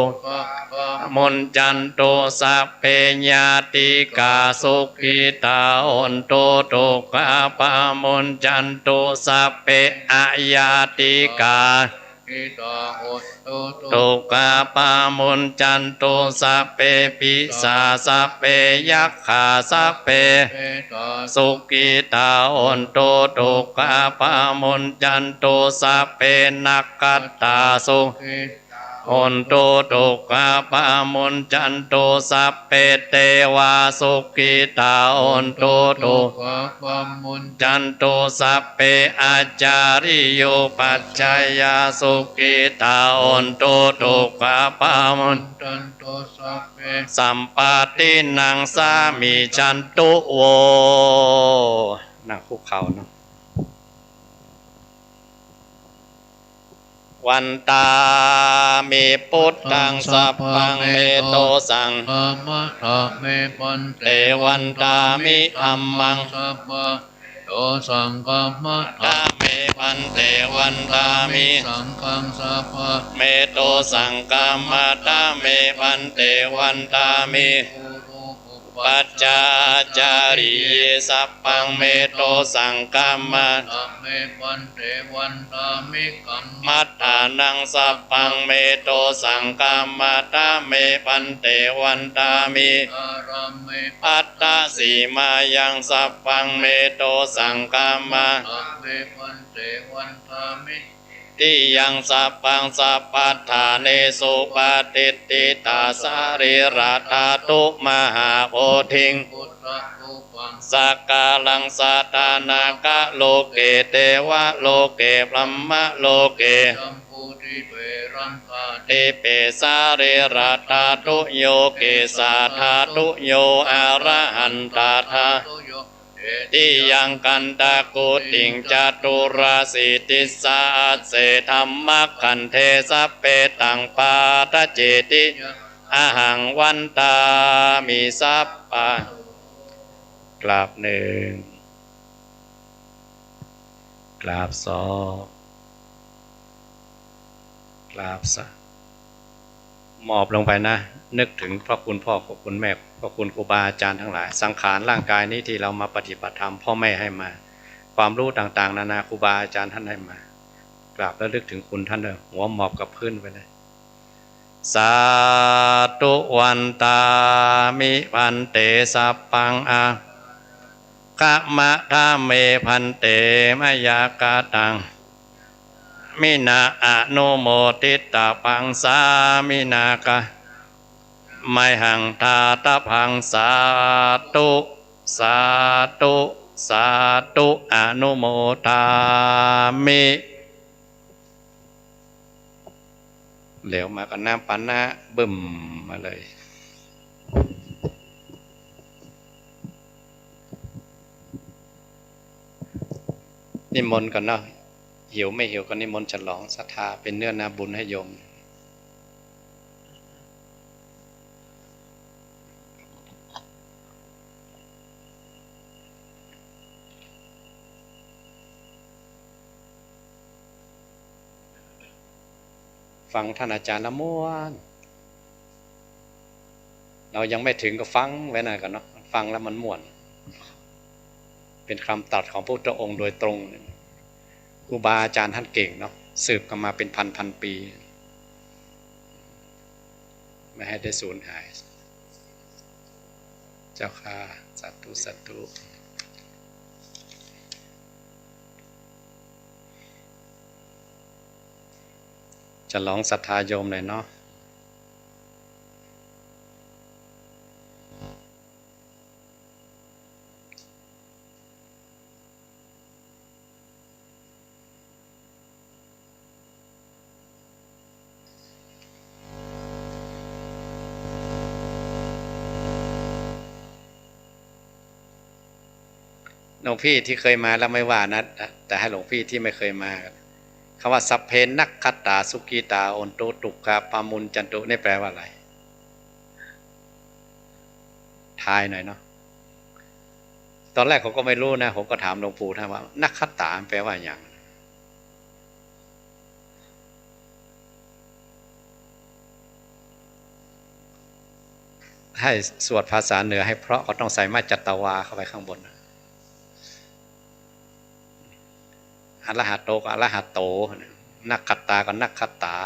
มุนจันโตสัพเพญาติกาสุขีตาโอนโตตุกาปามุนจันโตสัพเพอะยาติกาตุกาปามุนจันโตสัพเพปิสาสัพเพยัคขาสัพเพสุกิตาโอนโตตุกาปามุนจันโตสัพเพนักขัตตาสุโอนโตตุกาปามุนจันโตสัพเพเทวาสุกิตาโอนโตตุกาปามุนจันโตสัพเพอาจาริโยปัจจายาสุกิตาโอนโตตุกาปามุนจันโตสัพเพสัมปตินังสามิจันตุโวนั่งคุกเข่าเนาะวันตามีพุทธังสัพพังเมโตสังธรรมะธรรมเมปันเตวันตามิธัมมังสัพพะโตสังฆัมมะธรรมเมปันเตวันตามิสังฆังสัพพะเมโตสังฆัมมะธรรมเมปันเตวันตามิปัจจาจาริเยสัพพังเมโตสังกัมมะเมปันเตวันตามิกัมมัฏฐานังสัพพังเมโตสังกัมมะตาเมปันเตวันตามิอารัมเมปัตตาสีมายังสัพพังเมโตสังกัมมะเมปันเตวันตามิติยังสัพพังสัพพัทธาเนสุปฏิติตาสาริราธาตุมหาโพธิงสักกาลังสัตตานากะโลเกเทวะโลเกพรหมะโลเกเตเปสาริราธาตุโยเกสาธาตุโยอะระหันตาธาติยังกันตะกุติงจตุราสิติสาเสธรรมขันเทสัพเปตังปาตเจติอาหังวันตามิสัพปะกราบหนึ่งกราบสองกราบสามมอบลงไปนะนึกถึงพระคุณพ่อพระคุณแม่พระคุณครูบาอาจารย์ทั้งหลายสังขารร่างกายนี้ที่เรามาปฏิบัติธรรมพ่อแม่ให้มาความรู้ต่างๆนานาครูบาอาจารย์ท่านให้มากราบแล้วนึกถึงคุณท่านเลยหัวหมอบกับพื้นไปเลยสาธุวันตามิพันเตสัพพังอาขะมะทาเมพันเตมยากาตังมินาอนุโมทิตาปังสามินากะไมหังทาตพังสาธุสาธุสาธุอนุโมทามิเหลวมากันน้ำปันนะบึ้มมาเลยนิมนต์ก่อนเนาะหิวไม่หิวก็นิมนต์ฉลองศรัทธาเป็นเนื้อนาบุญให้โยมฟังท่านอาจารย์ละม้วน เรายังไม่ถึงก็ฟังไว้หน่อยกันเนาะฟังแล้วมันม่วนเป็นคำตรัสของพระพุทธองค์โดยตรงครูบาอาจารย์ท่านเก่งเนาะสืบกันมาเป็นพันปีไม่ให้ได้สูญหายเจ้าค่ะสาธุสาธุจะร้องศรัทธาโยมหน่อยเนาะหลวงพี่ที่เคยมาแล้วไม่ว่านะแต่ให้หลวงพี่ที่ไม่เคยมาคำว่าสัพเพนักขัตตาสุกีตาโอนโตตุกาปามุนจันตุนี่แปลว่าอะไรทายหน่อยเนาะตอนแรกผมก็ไม่รู้นะผมก็ถามหลวงปู่ท่านว่านักขัตตาแปลว่าอย่างให้สวดภาษาเหนือให้เพราะก็ต้องใส่มาจัตตวาเข้าไปข้างบนอรหัตโตก็อรหัตโตนักขัตตาก็นักขัตตา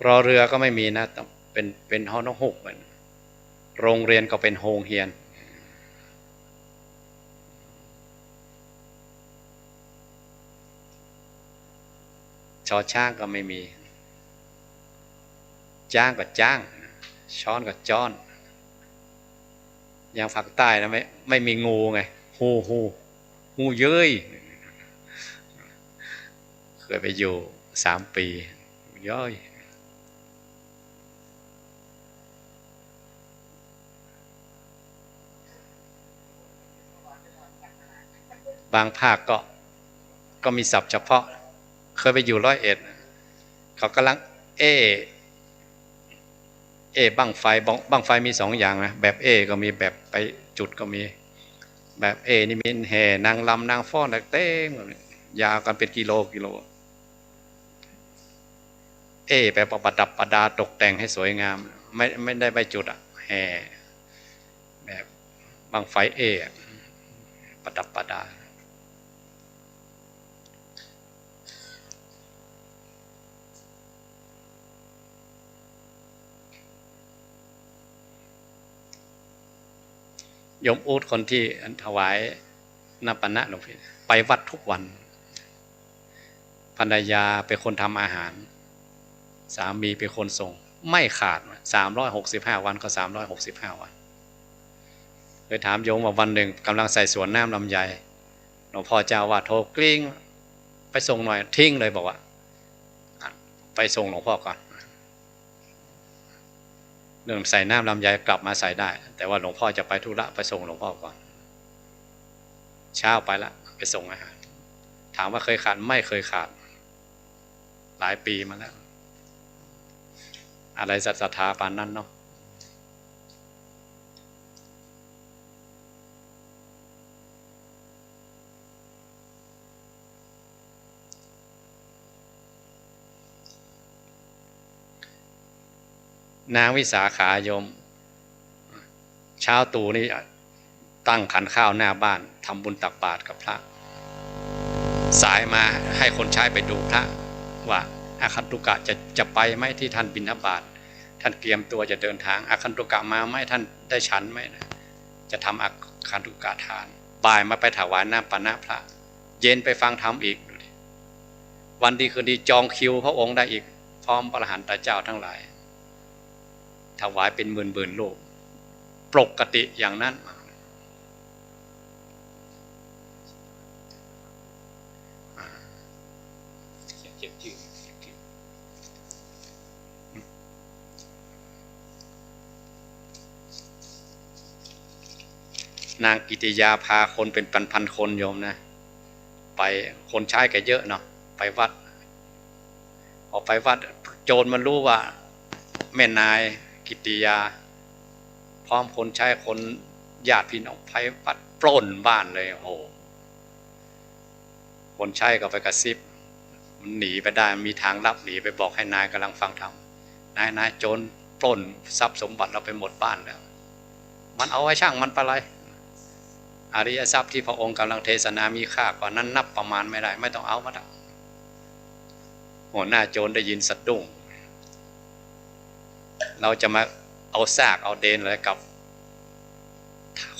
รอเรือก็ไม่มีนะเป็นฮอนกฮูกเหมือนโรงเรียนก็เป็นโฮงเฮียนชอช้างก็ไม่มีจ้างก็จ้างช้อนก็จ้อนอย่างภาคใต้นะไม่มีงูไงงูเย้ยเคยไปอยู่3 ปีย้อยบางภาคก็มีศัพท์เฉพาะเคยไปอยู่101เขากำลังบั้งไฟมี2อย่างนะแบบก็มีแบบไปจุดก็มีแบบนี่มีแห่นางลำนางฟ้อนเต้งยาวกันเป็นกิโลแปลว่าประดับประดาตกแต่งให้สวยงามไม่ได้ไปจุดแห่แบบบั้งไฟประดับประดาโยมอูดคนที่ถวายนับปนะหลวงพี่ไปวัดทุกวันภรรยาเป็นคนทำอาหารสามีเป็นคนส่งไม่ขาด365 วันก็365 วันเคยถามโยมว่าวันหนึ่งกำลังใส่สวนน้ำลำไยหลวงพ่อเจ้าว่าโทรกลิ้งไปส่งหน่อยทิ้งเลยบอกว่าไปส่งหลวงพ่อก่อนเรื่องใส่น้ำลำไยกลับมาใส่ได้แต่ว่าหลวงพ่อจะไปธุระไปส่งหลวงพ่อก่อนเช้าไปละไปส่งอาหารถามว่าเคยขาดไม่เคยขาดหลายปีมาแล้วอะไรศรัทธาปานนั้นเนาะนางวิสาขาโยมเช้าตู่นี่ตั้งขันข้าวหน้าบ้านทำบุญตักบาตรกับพระสายมาให้คนใช้ไปดูพระว่าอาคันตุกะจะไปไหมที่ท่านบิณฑบาตท่านเตรียมตัวจะเดินทางอาคันตุกะมาไหมท่านได้ฉันไหมนะจะทำอาคันตุกะทานบ่ายมาไปถวายน้ำปานะพระเย็นไปฟังธรรมอีกดูดิวันดีคืนดีจองคิวพระองค์ได้อีกพร้อมพระอรหันตเจ้าทั้งหลายถวายเป็นหมื่นลูกปกติอย่างนั้นนางกิติยาพาคนเป็นพันคนโยมนะไปคนใช้แกเยอะเนาะไปวัดออกไปวัดโจรมันรู้ว่าแม่นายกิติยาพร้อมคนใช้คน ญาติพี่น้องภัยปัดปล้นบ้านเลยโอ้คนใช้ก็ไปกระซิบมันหนีไปได้มีทางลับหนีไปบอกให้นายกำลังฟังธรรมนายโจรปล้นทรัพย์สมบัติเราไปหมดบ้านแล้วมันเอาไว้ช่างมันไปเลยอริยทรัพย์ที่พระองค์กำลังเทศนามีค่ากว่านั้นนับประมาณไม่ได้ไม่ต้องเอามาละหัวหน้าโจรได้ยินสะดุ้งเราจะมาเอาซากเอาเดนอะไรกับ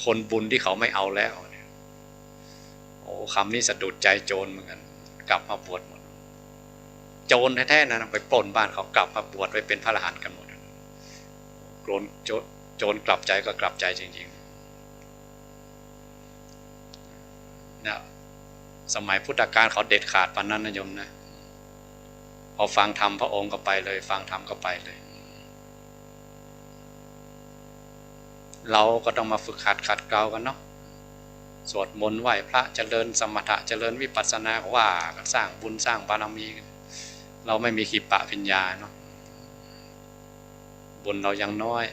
คนบุญที่เขาไม่เอาแล้วโอ้คำนี้สะดุดใจโจรเหมือนกันกลับมาบวชหมดโจรแท้ๆนะไปปล้นบ้านเขากลับมาบวชไปเป็นพระอรหันต์กันหมดโจรกลับใจก็กลับใจจริงๆนะสมัยพุทธกาลเขาเด็ดขาดปานนั้นนะโยมนะพอฟังธรรมพระองค์ก็ไปเลยฟังธรรมก็ไปเลยเราก็ต้องมาฝึกขัดเกลากันเนาะสวดมนต์ไหว้พระเจริญสมถะเจริญวิปัสสนาว่าสร้างบุญสร้างบารมีเราไม่มีขีปะพิญญาเนาะบุญเรายังน้อย